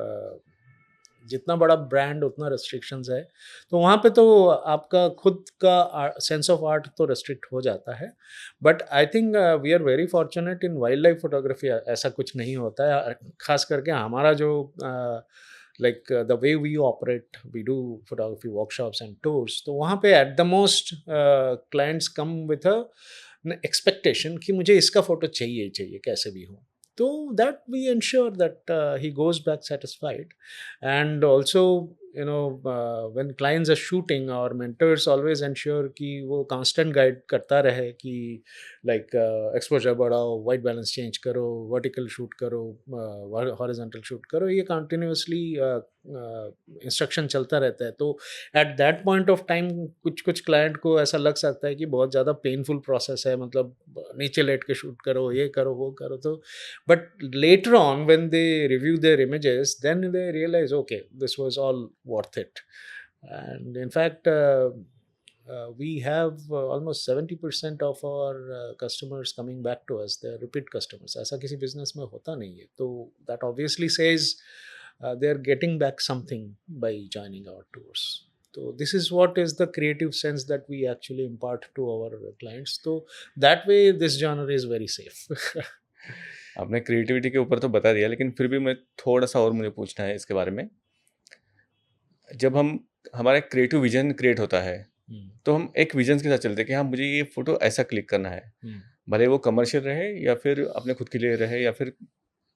जितना बड़ा brand उतना restrictions है, तो वहाँ पे तो आपका खुद का सेंस ऑफ आर्ट तो रेस्ट्रिक्ट हो जाता है। But I think we are very fortunate in wild life photography, ऐसा कुछ नहीं होता है। खास करके हमारा जो like the way we operate, we do photography workshops and tours, तो वहाँ पे at the most clients come with a expectation कि मुझे इसका फोटो चाहिए ही चाहिए कैसे भी हो, तो that we ensure that he goes back satisfied. And also when clients are shooting, our mentors always ensure कि वो constant guide करता रहे कि like exposure बढ़ाओ, white balance change करो, vertical shoot करो, horizontal shoot करो, ये continuously इंस्ट्रक्शन चलता रहता है। तो at that point of time कुछ कुछ क्लाइंट को ऐसा लग सकता है कि बहुत ज़्यादा पेनफुल प्रोसेस है, मतलब नीचे लेट के शूट करो, ये करो, वो करो, तो but later on when they review their images then they realize okay this was all worth it. And in fact we have almost 70% of our customers coming back to us, they are repeat customers. ऐसा किसी business में होता नहीं है, तो that obviously says they are getting back something by joining our tours. So this is what is the creative sense that we actually impart to our clients. So that way this genre is very safe. आपने creativity के ऊपर तो बता दिया, लेकिन फिर भी मैं थोड़ा सा और मुझे पूछना है इसके बारे में। जब हमारा क्रिएटिव विजन क्रिएट होता है, तो हम एक विजन के साथ चलते हैं कि हाँ मुझे ये फोटो ऐसा क्लिक करना है, भले वो कमर्शियल रहे या फिर अपने खुद के लिए रहे या फिर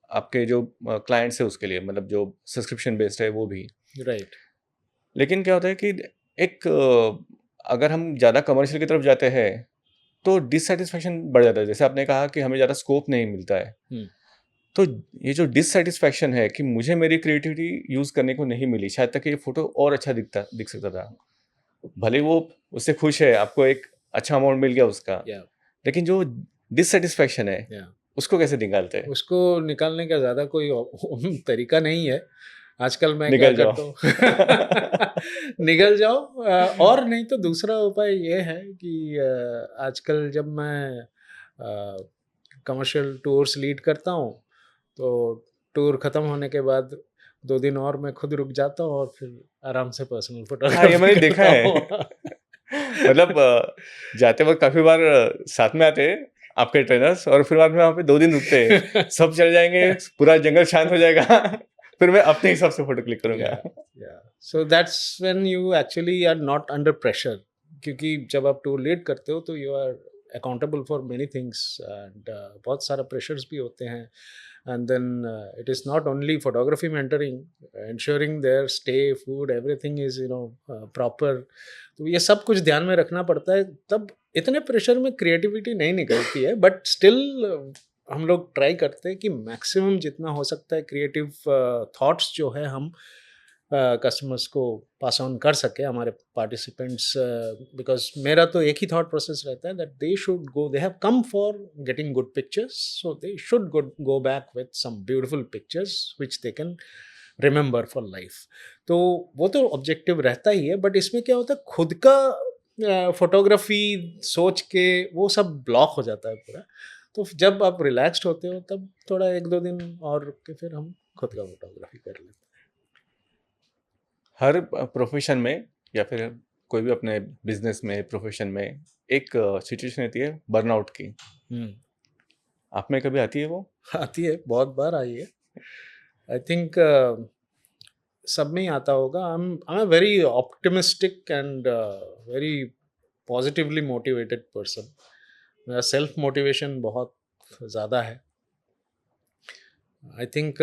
आपके जो क्लाइंट्स है उसके लिए, मतलब जो सब्सक्रिप्शन बेस्ड है वो भी, राइट। लेकिन क्या होता है कि एक अगर हम ज़्यादा कमर्शियल की तरफ जाते हैं तो डिससेटिस्फैक्शन बढ़ जाता है। जैसे आपने कहा कि हमें ज़्यादा स्कोप नहीं मिलता है, तो ये जो डिससेटिस्फैक्शन है कि मुझे मेरी क्रिएटिविटी यूज़ करने को नहीं मिली, शायद तक ये फोटो और अच्छा दिख सकता था, भले वो उससे खुश है, आपको एक अच्छा अमाउंट मिल गया उसका, लेकिन जो डिससेटिस्फैक्शन है उसको कैसे निकालते हैं? उसको निकालने का ज़्यादा कोई तरीका नहीं है। आजकल मैं क्या निकल जाओ। करता हूँ निकल जाओ। और नहीं तो दूसरा उपाय ये है कि आजकल जब मैं कमर्शियल टूर्स लीड करता हूँ, तो टूर ख़त्म होने के बाद 2 दिन और मैं खुद रुक जाता हूँ और फिर आराम से पर्सनल हाँ, ये फोटोग्राफी मैंने देखा करता है। हूँ। मतलब जाते वक्त काफी बार साथ में आते हैं आपके ट्रेनर्स, और फिर बाद में वहाँ पे 2 दिन रुकते हैं, सब चल जाएंगे, पूरा जंगल शांत हो जाएगा, फिर मैं अपने हिसाब से फोटो क्लिक करूंगा। Yeah. So that's when you actually are not under pressure, क्योंकि जब आप टूर लीड करते हो तो you are accountable for many things, and बहुत सारा प्रेशर्स भी होते हैं। And then it is not only photography mentoring, ensuring their stay, food, everything is proper, तो ये सब कुछ ध्यान में रखना पड़ता है। तब इतने प्रेशर में क्रिएटिविटी नहीं निकलती है, बट स्टिल हम लोग ट्राई करते हैं कि मैक्सिमम जितना हो सकता है क्रिएटिव थॉट्स जो है हम कस्टमर्स को पास ऑन कर सके, हमारे पार्टिसिपेंट्स, बिकॉज मेरा तो एक ही थॉट प्रोसेस रहता है that they should go, they have come for getting good pictures, so they should go back with some beautiful pictures which they can remember for life. तो वो तो ऑब्जेक्टिव रहता ही है, बट इसमें क्या होता है खुद का फोटोग्राफी सोच के वो सब ब्लॉक हो जाता है पूरा। तो जब आप रिलैक्स्ड होते हो तब थोड़ा 1-2 दिन और रुक के फिर हम खुद का फोटोग्राफी कर लेते हैं। हर प्रोफेशन में या फिर कोई भी अपने बिजनेस में, प्रोफेशन में एक सिचुएशन रहती है बर्नआउट की। आप में कभी आती है वो? आती है, बहुत बार आई है। आई थिंक सब में ही आता होगा। I am a very optimistic and very positively motivated person. मेरा सेल्फ मोटिवेशन बहुत ज़्यादा है। I think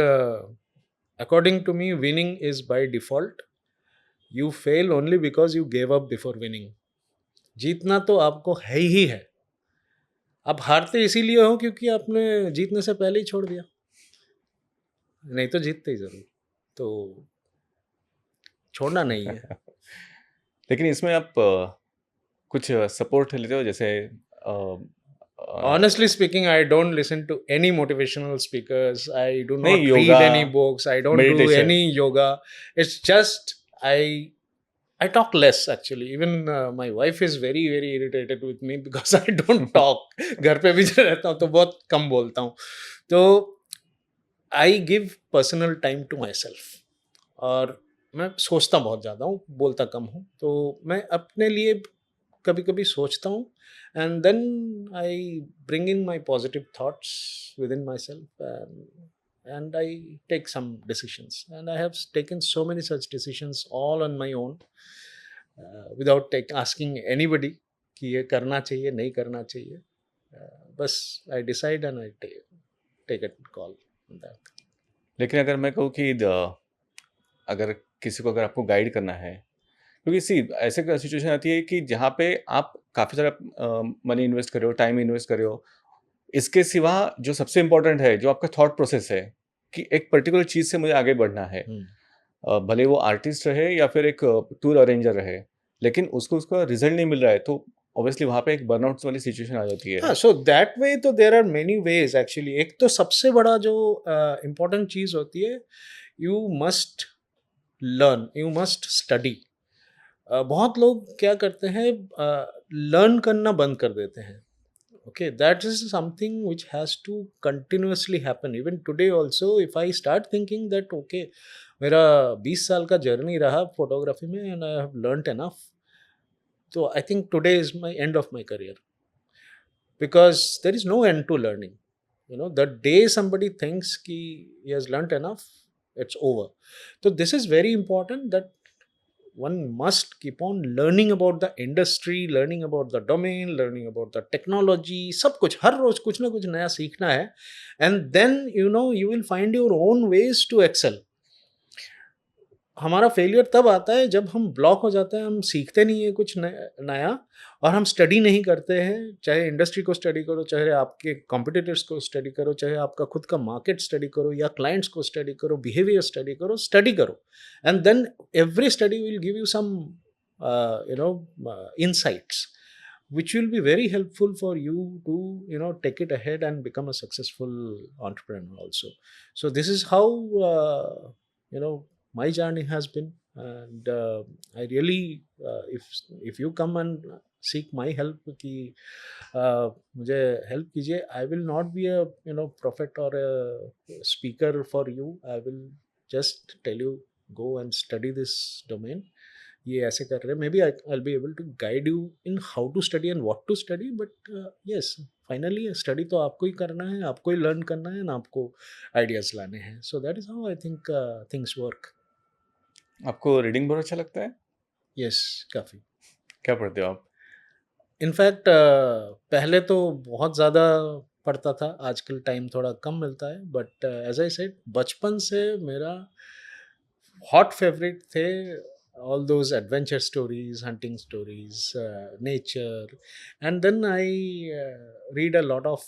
according to me winning is by default, you fail only because you gave up before winning. जीतना तो आपको है ही है, आप हारते इसीलिए हो क्योंकि आपने जीतने से पहले ही छोड़ दिया, नहीं तो जीतते ही ज़रूर। तो छोड़ना नहीं है। लेकिन इसमें आप कुछ सपोर्ट लेते हो, जैसे Honestly speaking, I don't listen to any motivational speakers. I do नहीं, not yoga, read any books. I don't do meditation? any yoga. It's just I talk less actually. Even my wife is very irritated with me because I don't talk. घर पे भी जब रहता हूँ तो बहुत कम बोलता हूँ. तो I give personal time to myself. और मैं सोचता बहुत ज़्यादा हूँ, बोलता कम हूँ. तो मैं अपने लिए कभी कभी सोचता हूँ and then I bring in my positive thoughts within myself and I take some decisions, and I have taken so many such decisions all on my own, without asking anybody कि ये करना चाहिए नहीं करना चाहिए. बस I decide and I take a call on that. लेकिन अगर मैं कहूँ कि अगर किसी को, अगर आपको गाइड करना है, क्योंकि ऐसे सिचुएशन आती है कि जहाँ पे आप काफ़ी सारा मनी इन्वेस्ट कर रहे हो, टाइम इन्वेस्ट कर रहे हो, इसके सिवा जो सबसे इम्पोर्टेंट है, जो आपका थॉट प्रोसेस है कि एक पर्टिकुलर चीज़ से मुझे आगे बढ़ना है, भले वो आर्टिस्ट रहे या फिर एक टूर अरेंजर रहे, लेकिन उसको उसका रिजल्ट नहीं मिल रहा है, तो ऑब्वियसली वहाँ पे एक बर्नआउट वाली सिचुएशन आ जाती है। हाँ, सो दैट वे तो there are many ways actually. एक तो सबसे बड़ा जो इम्पोर्टेंट चीज़ होती है, you must learn, you must study. बहुत लोग क्या करते हैं, लर्न करना बंद कर देते हैं. Okay, that is something which has to continuously happen. Even today also, if I start thinking that okay, मेरा 20 साल का जर्नी रहा फोटोग्राफी में and I have learnt enough, तो I think today is my end of my career, because there is no end to learning. You know, the day somebody thinks कि he has learnt enough, it's over. So this is very important, that one must keep on learning about the industry, learning about the domain, learning about the technology. सब कुछ हर रोज कुछ ना कुछ नया सीखना है, and then you will find your own ways to excel. हमारा failure तब आता है जब हम ब्लॉक हो जाते हैं, हम सीखते नहीं है कुछ नया, और हम स्टडी नहीं करते हैं. चाहे इंडस्ट्री को स्टडी करो, चाहे आपके कॉम्पिटिटर्स को स्टडी करो, चाहे आपका खुद का मार्केट स्टडी करो, या क्लाइंट्स को स्टडी करो, बिहेवियर स्टडी करो. And then every study will give you some insights which will be very helpful for you to take it ahead and become a successful entrepreneur also. So this is how my journey has been, and I really, if you come and seek my help कि मुझे help कीजिए, I will not be a prophet or a speaker for you. I will just tell you, go and study this domain. ये ऐसे कर रहे हैं, may be I'll be able to guide you in how to study and what to study, but yes, finally study तो आपको ही करना है, आपको ही लर्न करना है, ना आपको आइडियाज लाने हैं. So that is how I think things work. आपको रीडिंग बहुत अच्छा लगता है? यस, काफ़ी. क्या पढ़ते हो आप? इनफैक्ट पहले तो बहुत ज़्यादा पढ़ता था, आजकल टाइम थोड़ा कम मिलता है, बट एज आई सेड, बचपन से मेरा हॉट फेवरेट थे all those adventure stories, hunting stories, nature, and then I read a lot of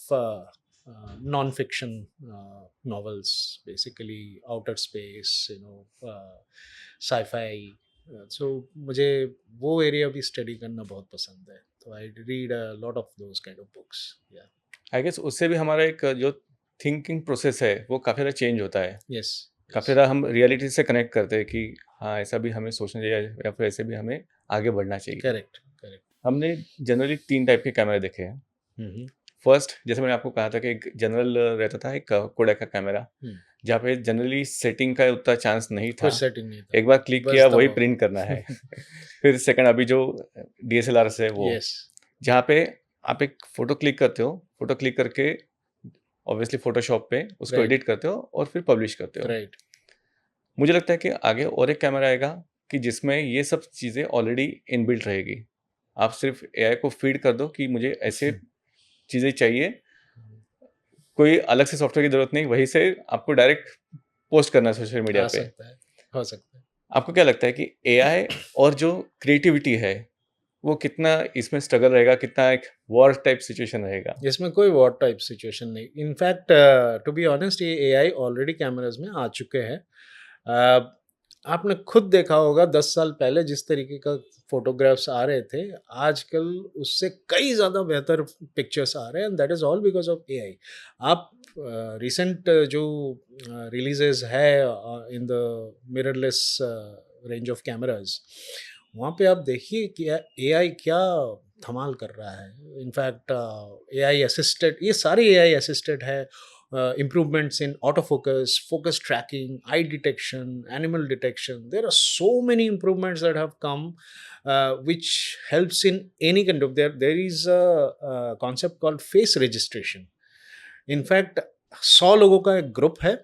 non-fiction novels, basically outer space, sci-fi. So मुझे वो एरिया भी स्टडी करना बहुत पसंद है, तो आई read a lot of those kind of books. या I guess उससे भी हमारा एक जो थिंकिंग प्रोसेस है वो काफ़ी ज़्यादा चेंज होता है, यस, काफ़ी ज़्यादा हम रियलिटी से कनेक्ट करते हैं कि हाँ, ऐसा भी हमें सोचना चाहिए या फिर ऐसे भी हमें आगे बढ़ना चाहिए. Correct correct. हमने जनरली 3 टाइप के कैमरे देखे हैं. फर्स्ट, जैसे मैंने आपको कहा था कि एक जनरल रहता था, एक कोडैक का कैमरा, जहाँ पे जनरली सेटिंग का उतना चांस नहीं था, कुछ सेटिंग नहीं था, एक बार क्लिक बस किया वही दबाओ. प्रिंट करना है. फिर सेकंड, अभी जो DSLR है वो, यस, जहाँ पे आप एक फ़ोटो क्लिक करते हो, फ़ोटो क्लिक करके ऑब्वियसली फ़ोटोशॉप पे उसको Right. एडिट करते हो और फिर पब्लिश करते हो. राइट. मुझे लगता है कि आगे और एक कैमरा आएगा कि जिसमें ये सब चीज़ें ऑलरेडी इनबिल्ट रहेगी. आप सिर्फ AI को फीड कर दो कि मुझे ऐसे चीज़ें चाहिए, कोई अलग से सॉफ्टवेयर की ज़रूरत नहीं, वहीं से आपको डायरेक्ट पोस्ट करना है सोशल मीडिया आ पे. सकता है, हो सकता है. आपको क्या लगता है कि AI और जो क्रिएटिविटी है, वो कितना इसमें स्ट्रगल रहेगा, कितना एक वॉर टाइप सिचुएशन रहेगा? इसमें कोई वॉर टाइप सिचुएशन नहीं. इनफैक्ट टू बी ऑनेस्ट, ये AI ऑलरेडी कैमराज में आ चुके हैं. आपने खुद देखा होगा 10 साल पहले जिस तरीके का फ़ोटोग्राफ्स आ रहे थे, आजकल उससे कई ज़्यादा बेहतर पिक्चर्स आ रहे हैं and that is all because of AI. आप रिसेंट जो रिलीज़ेज़ है in the mirrorless range of cameras, वहाँ पे आप देखिए कि एआई क्या धमाल कर रहा है। इनफैक्ट एआई असिस्टेड, ये सारे एआई असिस्टेड है। Improvements in autofocus, focus tracking, eye detection, animal detection. There are so many improvements that have come, which helps in any kind of. There is a concept called face registration. In fact, 100 लोगों का एक group है,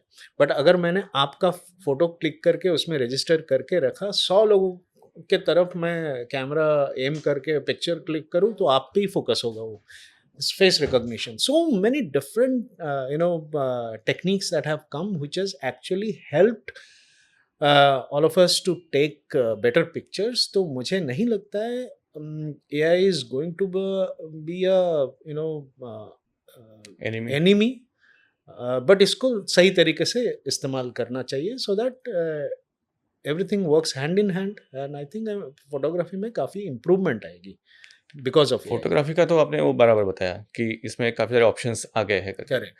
but अगर मैंने आपका photo click करके उसमें register करके रखा, 100 लोगों के तरफ मैं कैमरा एम करके पिक्चर क्लिक करूँ तो आप पे ही फोकस होगा वो। Face recognition, so many different techniques that have come which has actually helped all of us to take better pictures. तो मुझे नहीं लगता है AI is going to be a enemy. enemy, but इसको सही तरीके से इस्तेमाल करना चाहिए so that everything works hand in hand and I think photography में काफ़ी इम्प्रूवमेंट आएगी बिकॉज ऑफ AI। फोटोग्राफी का तो आपने वो बराबर बताया कि इसमें काफ़ी सारे ऑप्शंस आ गए हैं करके। करेक्ट।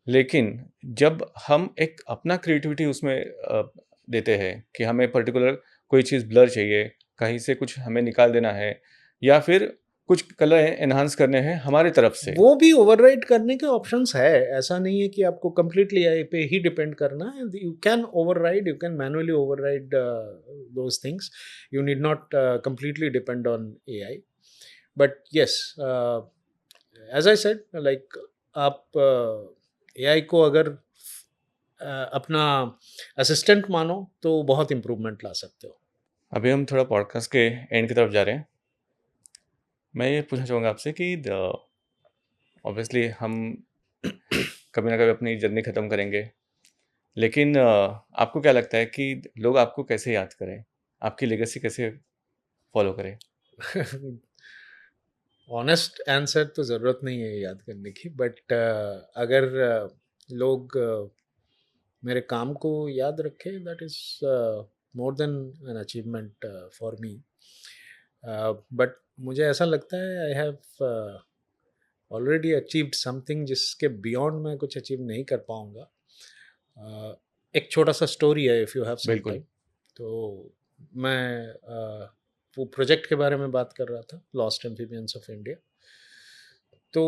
लेकिन जब हम एक अपना क्रिएटिविटी उसमें देते हैं कि हमें पर्टिकुलर कोई चीज़ ब्लर चाहिए, कहीं से कुछ हमें निकाल देना है या फिर कुछ कलर एनहांस करने हैं हमारी तरफ से। वो भी ओवरराइड करने के ऑप्शंस है, ऐसा नहीं है कि आपको कंप्लीटली एआई पे ही डिपेंड करना है। You can override, you can manually override those things, you need not completely depend on AI, but yes as I said, like आप एआई को अगर अपना असिस्टेंट मानो तो बहुत इम्प्रूवमेंट ला सकते हो। अभी हम थोड़ा पॉडकास्ट के एंड की तरफ जा रहे हैं। मैं ये पूछना चाहूँगा आपसे कि ऑब्वियसली हम कभी ना कभी अपनी जर्नी ख़त्म करेंगे, लेकिन आपको क्या लगता है कि लोग आपको कैसे याद करें? आपकी लेगेसी कैसे फॉलो करें? ऑनेस्ट आंसर तो ज़रूरत नहीं है याद करने की, बट अगर लोग मेरे काम को याद रखें, that is more than an achievement for me. But मुझे ऐसा लगता है I have already achieved something जिसके बियॉन्ड मैं कुछ अचीव नहीं कर पाऊँगा। एक छोटा सा स्टोरी है, इफ़ यू हैव सम बिल्कुल। टाइम। तो मैं वो प्रोजेक्ट के बारे में बात कर रहा था, लॉस्ट एम्फीबियंस ऑफ इंडिया। तो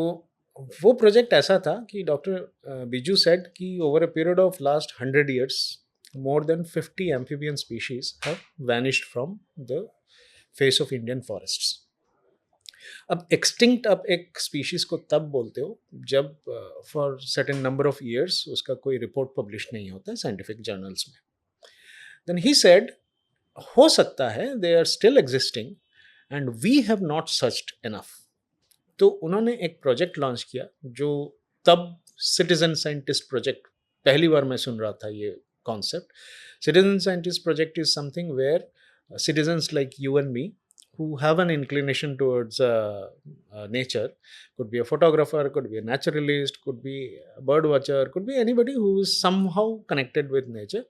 वो प्रोजेक्ट ऐसा था कि डॉक्टर बिजू सेड कि over a period of last 100 years more than 50 amphibian species have vanished from the face of Indian forests. अब एक्सटिंक्ट आप एक स्पीशीज को तब बोलते हो जब for certain number of years उसका कोई रिपोर्ट पब्लिश नहीं होता है साइंटिफिक जर्नल्स में। देन ही सेड हो सकता है they are still existing and we have not searched enough. तो उन्होंने एक प्रोजेक्ट लॉन्च किया जो तब सिटीजन साइंटिस्ट प्रोजेक्ट, पहली बार मैं सुन रहा था ये concept. Citizen scientist project is something where citizens like you and me who have an inclination towards nature, could be a photographer, could be a naturalist, could be a bird watcher, could be anybody who is somehow connected with nature,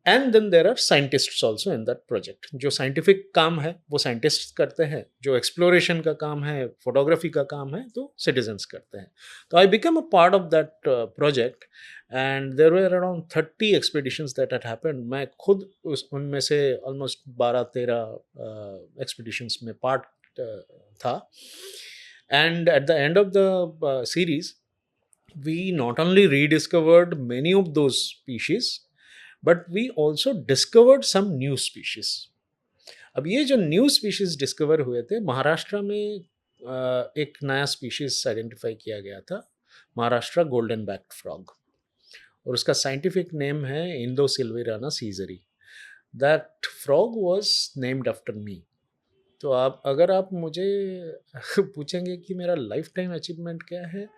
and then there are scientists also in that project. जो scientific काम है वो scientist करते हैं, जो exploration का काम है, फोटोग्राफी का काम है, तो सिटीजन्स करते हैं। तो I become a part of that project and there were around 30 expeditions that had happened. मैं खुद उनमें से ऑलमोस्ट 12-13 एक्सपीडिशंस में पार्ट था। And at the end of the series we not only rediscovered many of those species, but we also discovered some new species. अब ये जो new species discover हुए थे, महाराष्ट्र में एक नया स्पीशीज आइडेंटिफाई किया गया था, महाराष्ट्र गोल्डन बैक्ड फ्रॉग, और उसका साइंटिफिक नेम है Indosylvirana caesari. That frog was named after me. तो आप अगर आप मुझे पूछेंगे कि मेरा लाइफ टाइम अचीवमेंट क्या है,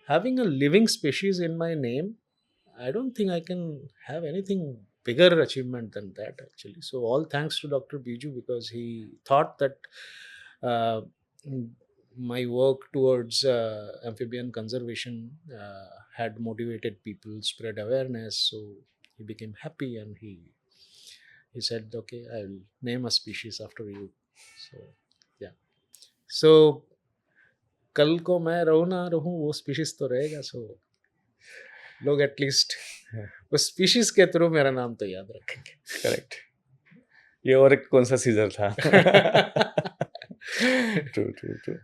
having a living species in my name, I don't think I can have anything bigger achievement than that actually. So all thanks to Dr. Biju, because he thought that uh, my work towards amphibian conservation had motivated people, spread awareness. So he became happy and he he said, okay, I will name a species after you. So yeah. So कल को मैं रहूँ ना रहूँ वो species तो रहेगा. सो लोग एटलीस्ट उस स्पीशीज के थ्रू मेरा नाम तो याद रखेंगे. करेक्ट. ये और एक कौन सा सीजर था? True true true.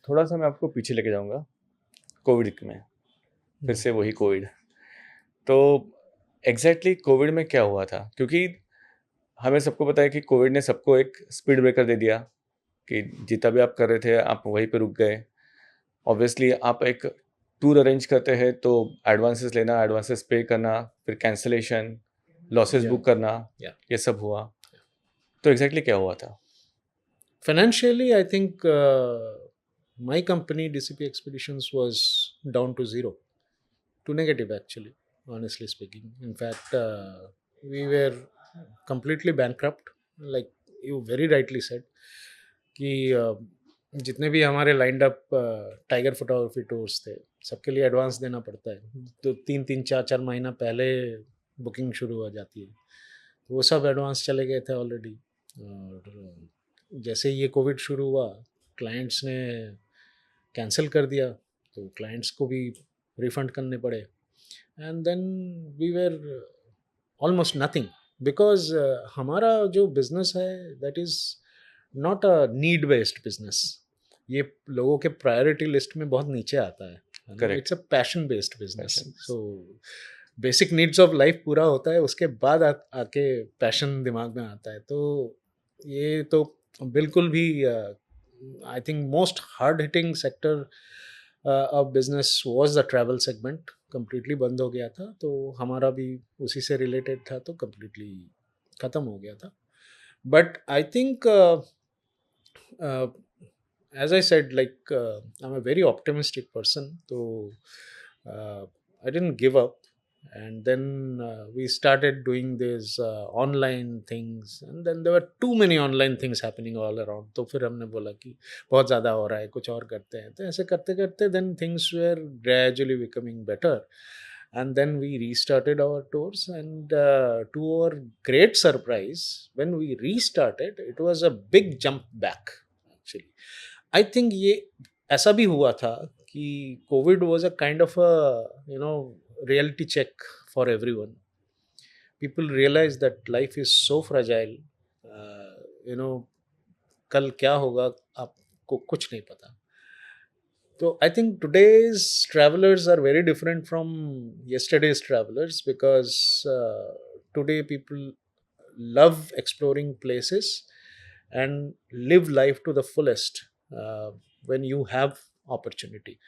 थोड़ा सा मैं आपको पीछे लेके जाऊंगा कोविड में, फिर से वही कोविड. तो एग्जैक्टली कोविड में क्या हुआ था? क्योंकि हमें सबको पता है कि कोविड ने सबको एक स्पीड ब्रेकर दे दिया कि जितना भी आप कर रहे थे आप वहीं पे रुक गए. ऑब्वियसली आप एक टूर अरेंज करते हैं तो एडवांसेस लेना, एडवांसेस पे करना, फिर कैंसिलेशन, लॉसेस Yeah. बुक करना, Yeah. ये सब हुआ. तो एग्जैक्टली क्या हुआ था? Financially, I think my company DCP Expeditions was down to zero, to negative actually, honestly speaking. In fact, we were completely bankrupt, like you very rightly said, कि जितने भी हमारे lined up tiger photography tours थे सबके लिए advance देना पड़ता है. तो 3-4 महीना पहले बुकिंग शुरू हो जाती है. तो वो सब एडवांस चले गए थे ऑलरेडी. और जैसे ये कोविड शुरू हुआ क्लाइंट्स ने कैंसिल कर दिया तो क्लाइंट्स को भी रिफंड करने पड़े. And then we were almost nothing because हमारा जो बिजनेस है that is not a need based business. ये लोगों के प्रायोरिटी लिस्ट में बहुत नीचे आता है. Correct. It's a passion based business. Passion. So basic needs of life पूरा होता है उसके बाद आके पैशन दिमाग में आता है. तो ये तो बिल्कुल भी I think most hard hitting sector of business was the travel segment. Completely बंद हो गया था. तो हमारा भी उसी से रिलेटेड था तो कंप्लीटली ख़त्म हो गया था. But I think as I said, like I'm a very optimistic person, so I didn't give up. And then we started doing these online things, and then there were too many online things happening all around. तो फिर हमने बोला कि बहुत ज़्यादा हो रहा है, कुछ और करते हैं. तो ऐसे करते करते then things were gradually becoming better. And then we restarted our tours, and to our great surprise, when we restarted, it was a big jump back actually. I think ये ऐसा भी हुआ था कि Covid was a kind of a reality check for everyone. People realize that life is so fragile. कल क्या होगा आपको कुछ नहीं पता. तो I think today's travellers are very different from yesterday's travellers because today people love exploring places and live life to the fullest when you have opportunity.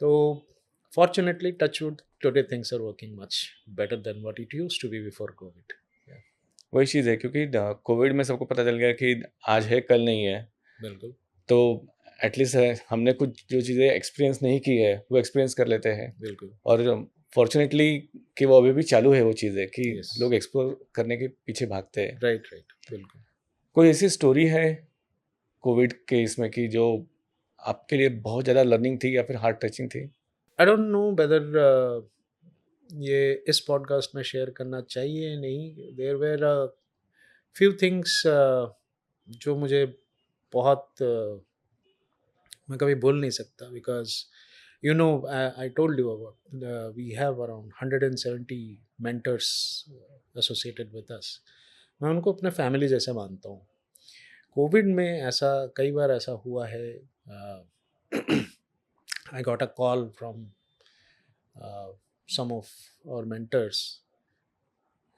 So fortunately, touch wood, today things are working much better than what it used to be before COVID. वही चीज़ है क्योंकि Covid में सबको पता चल गया कि आज है कल नहीं है. बिल्कुल. तो एटलीस्ट हमने कुछ जो चीज़ें एक्सपीरियंस नहीं की है वो एक्सपीरियंस कर लेते हैं. बिल्कुल. और फॉर्चुनेटली कि वो अभी भी चालू है वो चीज़ें कि Yes. लोग एक्सप्लोर करने के पीछे भागते हैं. Right right. बिल्कुल. कोई ऐसी स्टोरी है कोविड के इसमें कि जो आपके लिए बहुत ज़्यादा लर्निंग थी या फिर हार्ट टचिंग थी? आई डोंट नो वेदर ये इस पॉडकास्ट में शेयर करना चाहिए या नहीं. देयर वेर फ्यू थिंग्स जो मुझे बहुत मैं कभी बोल नहीं सकता because I told you about we have around 170 mentors associated with us. मैं उनको अपने फैमिली जैसे मानता हूँ. कोविड में ऐसा कई बार ऐसा हुआ है. I got a call from some of our mentors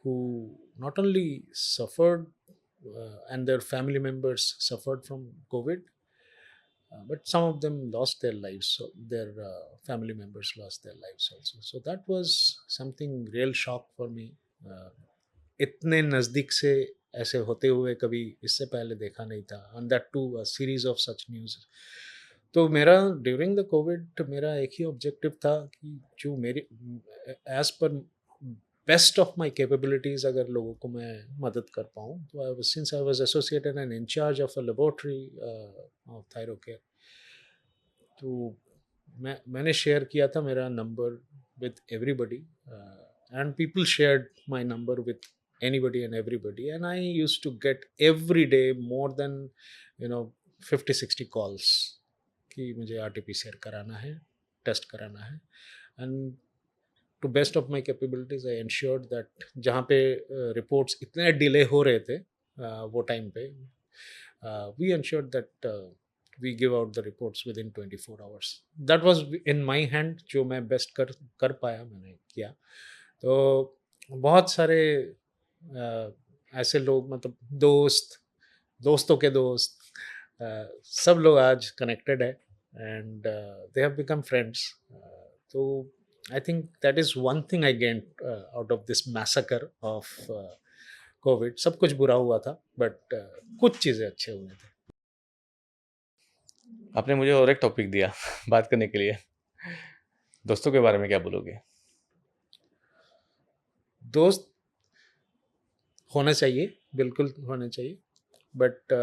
who not only suffered and their family members suffered from COVID, but some of them lost their lives. So their family members lost their lives also. So that was something real shock for me. इतने नज़दीक से ऐसे होते हुए कभी इससे पहले देखा नहीं था. And that too a series of such news. तो मेरा ड्यूरिंग द कोविड मेरा एक ही ऑब्जेक्टिव था कि जो मेरी as per best of my capabilities अगर लोगों को मैं मदद कर पाऊँ. तो since I was associated and in charge of a laboratory of Thyrocare, तो मैंने शेयर किया था मेरा number with everybody and people shared my number with anybody and everybody, and I used to get every day more than 50-60 calls कि मुझे RT-PCR कराना है, test कराना है, and to best of my capabilities I ensured that जहाँ पे reports इतने delay हो रहे थे वो टाइम पे, we ensured that we give out the reports within 24 hours. That was in my hand, जो मैं बेस्ट कर पाया मैंने किया. तो बहुत सारे ऐसे लोग, मतलब दोस्तों के दोस्त, सब लोग आज कनेक्टेड है and they have become friends. तो I think that is one thing I gain out of this massacre of COVID. सब कुछ बुरा हुआ था बट कुछ चीज़ें अच्छे हुए थे. आपने मुझे और एक टॉपिक दिया बात करने के लिए. दोस्तों के बारे में क्या बोलोगे? दोस्त होने चाहिए, बिल्कुल होने चाहिए, but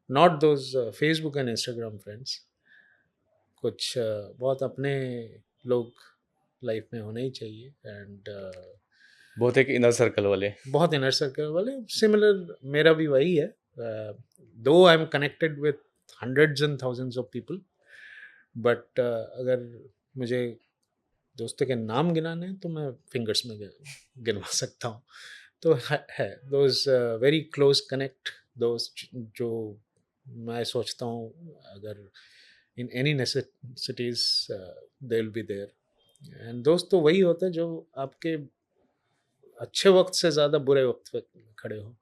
not those Facebook and Instagram friends. कुछ बहुत अपने लोग लाइफ में होने ही चाहिए एंड बहुत एक इनर सर्कल वाले. बहुत इनर सर्कल वाले. सिमिलर मेरा भी वही है. दो I am connected with hundreds and thousands of people, but अगर मुझे दोस्तों के नाम गिनाने हैं तो मैं फिंगर्स में गिनवा सकता हूँ. तो है दोज वेरी क्लोज कनेक्ट, दोस्त जो मैं सोचता हूँ अगर in any necessities they will be there. And दोस्त तो वही होते हैं जो आपके अच्छे वक्त से ज़्यादा बुरे वक्त पे खड़े हो.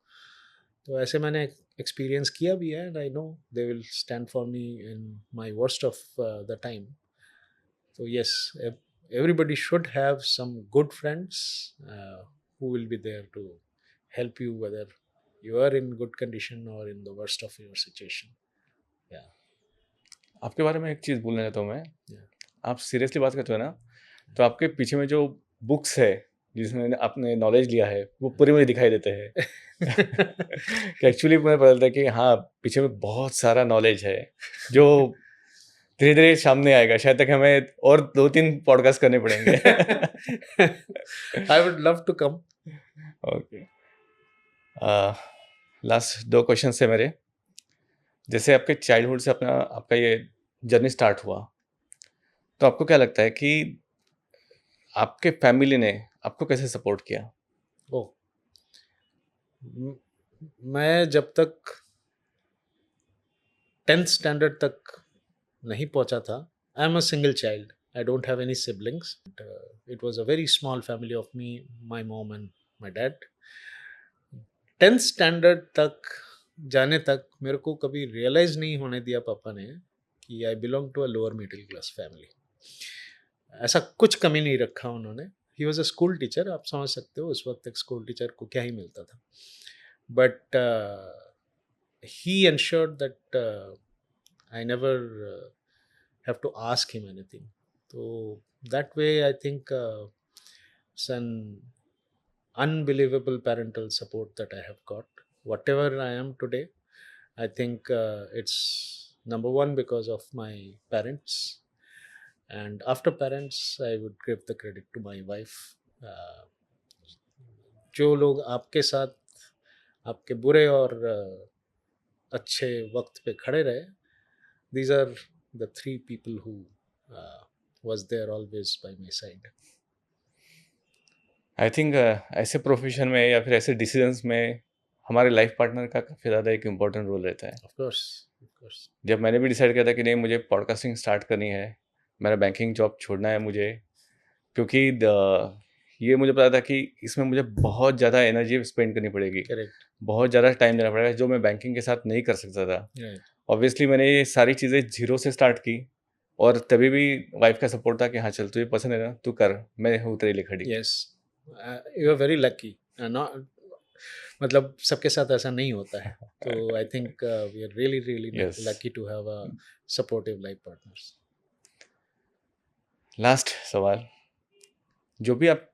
तो ऐसे मैंने एक्सपीरियंस किया भी है and I know they will stand for me in my worst of the time. So yes, everybody should have some good friends who will be there to help you, whether you are in good condition or in the worst of your situation. Yeah. आपके बारे में एक चीज़ बोलना चाहता हूँ मैं. Yeah. आप seriously बात करते हो ना, तो आपके पीछे में जो बुक्स है जिसमें आपने नॉलेज लिया है वो पूरे मुझे दिखाई देते हैं. कि एक्चुअली मुझे पता चलता है कि हाँ, पीछे में बहुत सारा नॉलेज है जो धीरे धीरे सामने आएगा. शायद तक हमें और 2-3 पॉडकास्ट करने पड़ेंगे. I would love to come. Okay. Last 2 question है मेरे. जैसे आपके चाइल्डहुड से आपका ये जर्नी स्टार्ट हुआ, तो आपको क्या लगता है कि आपके फैमिली ने आपको कैसे सपोर्ट किया? Oh, मैं जब तक 10th स्टैंडर्ड तक नहीं पहुंचा था, आई am a single child. I don't have any siblings. It was a very small family of me, my mom and my dad. 10th standard तक जाने तक मेरे को कभी रियलाइज़ नहीं होने दिया पापा ने कि I belong to a lower middle class family. ऐसा कुछ कमी नहीं रखा उन्होंने. He was a school teacher. आप समझ सकते हो उस वक्त एक स्कूल टीचर को क्या ही मिलता था. But he ensured that I never have to ask him anything. So that way, I think it's an unbelievable parental support that I have got. Whatever I am today, I think it's number one because of my parents. And after parents, I would give the credit to my wife. जो लोग आपके साथ आपके बुरे और अच्छे वक्त पे खड़े रहे, these are the 3 people who was there always by my side. I think ऐसे प्रोफेशन में या फिर ऐसे डिसीजंस में हमारे लाइफ पार्टनर का काफ़ी ज़्यादा एक इम्पोर्टेंट रोल रहता है. Of course, of course. जब मैंने भी डिसाइड किया था कि नहीं, मुझे पॉडकास्टिंग स्टार्ट करनी है, मेरा बैंकिंग जॉब छोड़ना है मुझे, क्योंकि ये मुझे पता था कि इसमें मुझे बहुत ज़्यादा एनर्जी स्पेंड करनी पड़ेगी. Correct. बहुत ज़्यादा टाइम देना पड़ेगा जो मैं बैंकिंग के साथ नहीं कर सकता था. Right. ऑब्वियसली मैंने ये सारी चीज़ें जीरो से स्टार्ट की और तभी भी वाइफ का सपोर्ट था कि हाँ चल, तुझे पसंद है ना, तू कर, मैं हूँ तेरे लिए खड़ी. Yes. You are very lucky. Not, मतलब सबके साथ ऐसा नहीं होता है. तो I think we are really Yes. lucky to have a supportive life partners. Last सवाल, जो भी आप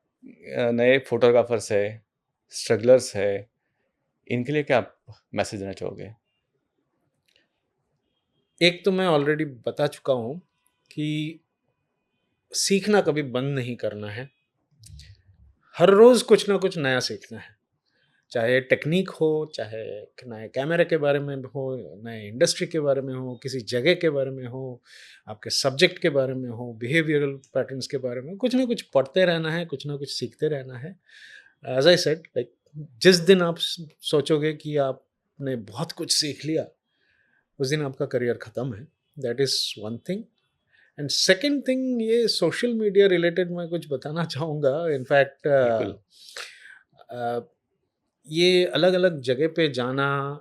नए फोटोग्राफर्स है, स्ट्रगलर्स है, इनके लिए क्या आप मैसेज देना चाहोगे? एक तो मैं ऑलरेडी बता चुका हूँ कि सीखना कभी बंद नहीं करना है. हर रोज़ कुछ ना कुछ नया सीखना है. चाहे टेक्निक हो, चाहे नए कैमरे के बारे में हो, नए इंडस्ट्री के बारे में हो, किसी जगह के बारे में हो, आपके सब्जेक्ट के बारे में हो, बिहेवियरल पैटर्न्स के बारे में, कुछ ना कुछ पढ़ते रहना है, कुछ ना कुछ सीखते रहना है। एज़ आई सेड, लाइक जिस दिन आप सोचोगे कि आपने बहुत कुछ सीख लिया, उस दिन आपका करियर ख़त्म है। That is one thing. And second thing, ये सोशल मीडिया रिलेटेड मैं कुछ बताना चाहूँगा। इनफैक्ट बिल्कुल। ये अलग-अलग जगह पे जाना,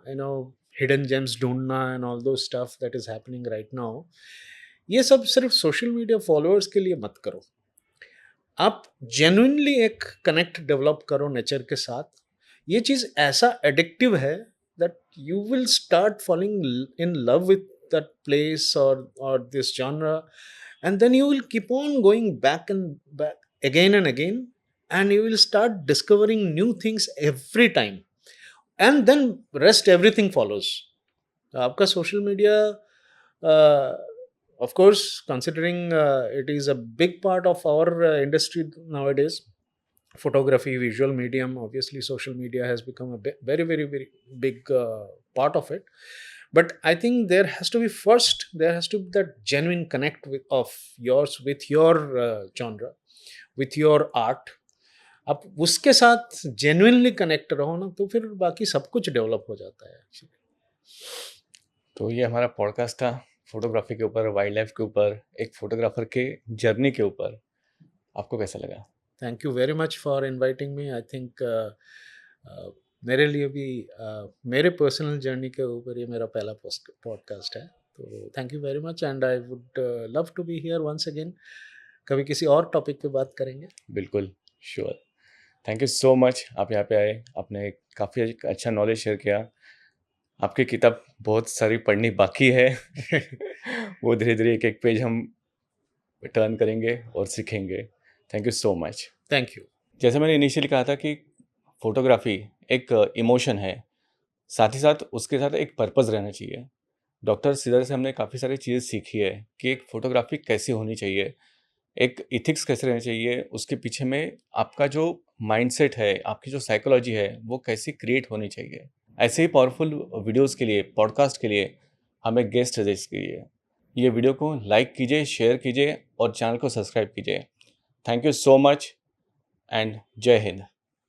हिडन जेम्स ढूँढना and all those stuff that is happening right now, ये सब सिर्फ सोशल मीडिया फॉलोअर्स के लिए मत करो। आप जेन्युइनली एक कनेक्ट डेवलप करो नेचर के साथ। ये चीज़ ऐसा एडिक्टिव है that you will start falling in love with that place और this genre, and then you will keep on going back and back again and again, and you will start discovering new things every time, and then rest everything follows. आपका social media, of course, considering it is a big part of our industry nowadays, photography, visual medium, obviously social media has become a very very very big part of it. But I think there has to be that genuine connect of yours with your genre, with your art. आप उसके साथ genuinely connect रहो ना, तो फिर बाकी सब कुछ डेवलप हो जाता है actually. तो ये हमारा पॉडकास्ट था फोटोग्राफी के ऊपर, वाइल्ड लाइफ के ऊपर, एक फोटोग्राफर के जर्नी के ऊपर। आपको कैसा लगा? Thank you very much for inviting me. I think मेरे लिए भी मेरे पर्सनल जर्नी के ऊपर ये मेरा पहला पॉडकास्ट है, तो thank you very much, and I would love to be here once again. कभी किसी और टॉपिक पे बात करेंगे। बिल्कुल, sure. Thank you so much, आप यहाँ पे आए, आपने काफ़ी अच्छा नॉलेज शेयर किया। आपकी किताब बहुत सारी पढ़नी बाकी है वो धीरे-धीरे एक-एक पेज हम टर्न करेंगे और सीखेंगे। Thank you so much. Thank you. जैसे मैंने इनिशियली कहा था कि फ़ोटोग्राफ़ी एक इमोशन है, साथ ही साथ उसके साथ एक पर्पज़ रहना चाहिए। डॉक्टर सिद्धार्थ से हमने काफ़ी सारी चीज़ें सीखी है कि एक फ़ोटोग्राफ़ी कैसी होनी चाहिए, एक एथिक्स कैसे रहना चाहिए, उसके पीछे में आपका जो माइंडसेट है, आपकी जो साइकोलॉजी है, वो कैसी क्रिएट होनी चाहिए। ऐसे ही पावरफुल वीडियोज़ के लिए, पॉडकास्ट के लिए हमें गेस्ट सजेस्ट कीजिए। ये वीडियो को लाइक कीजिए, शेयर कीजिए और चैनल को सब्सक्राइब कीजिए। Thank you so much and जय हिंद।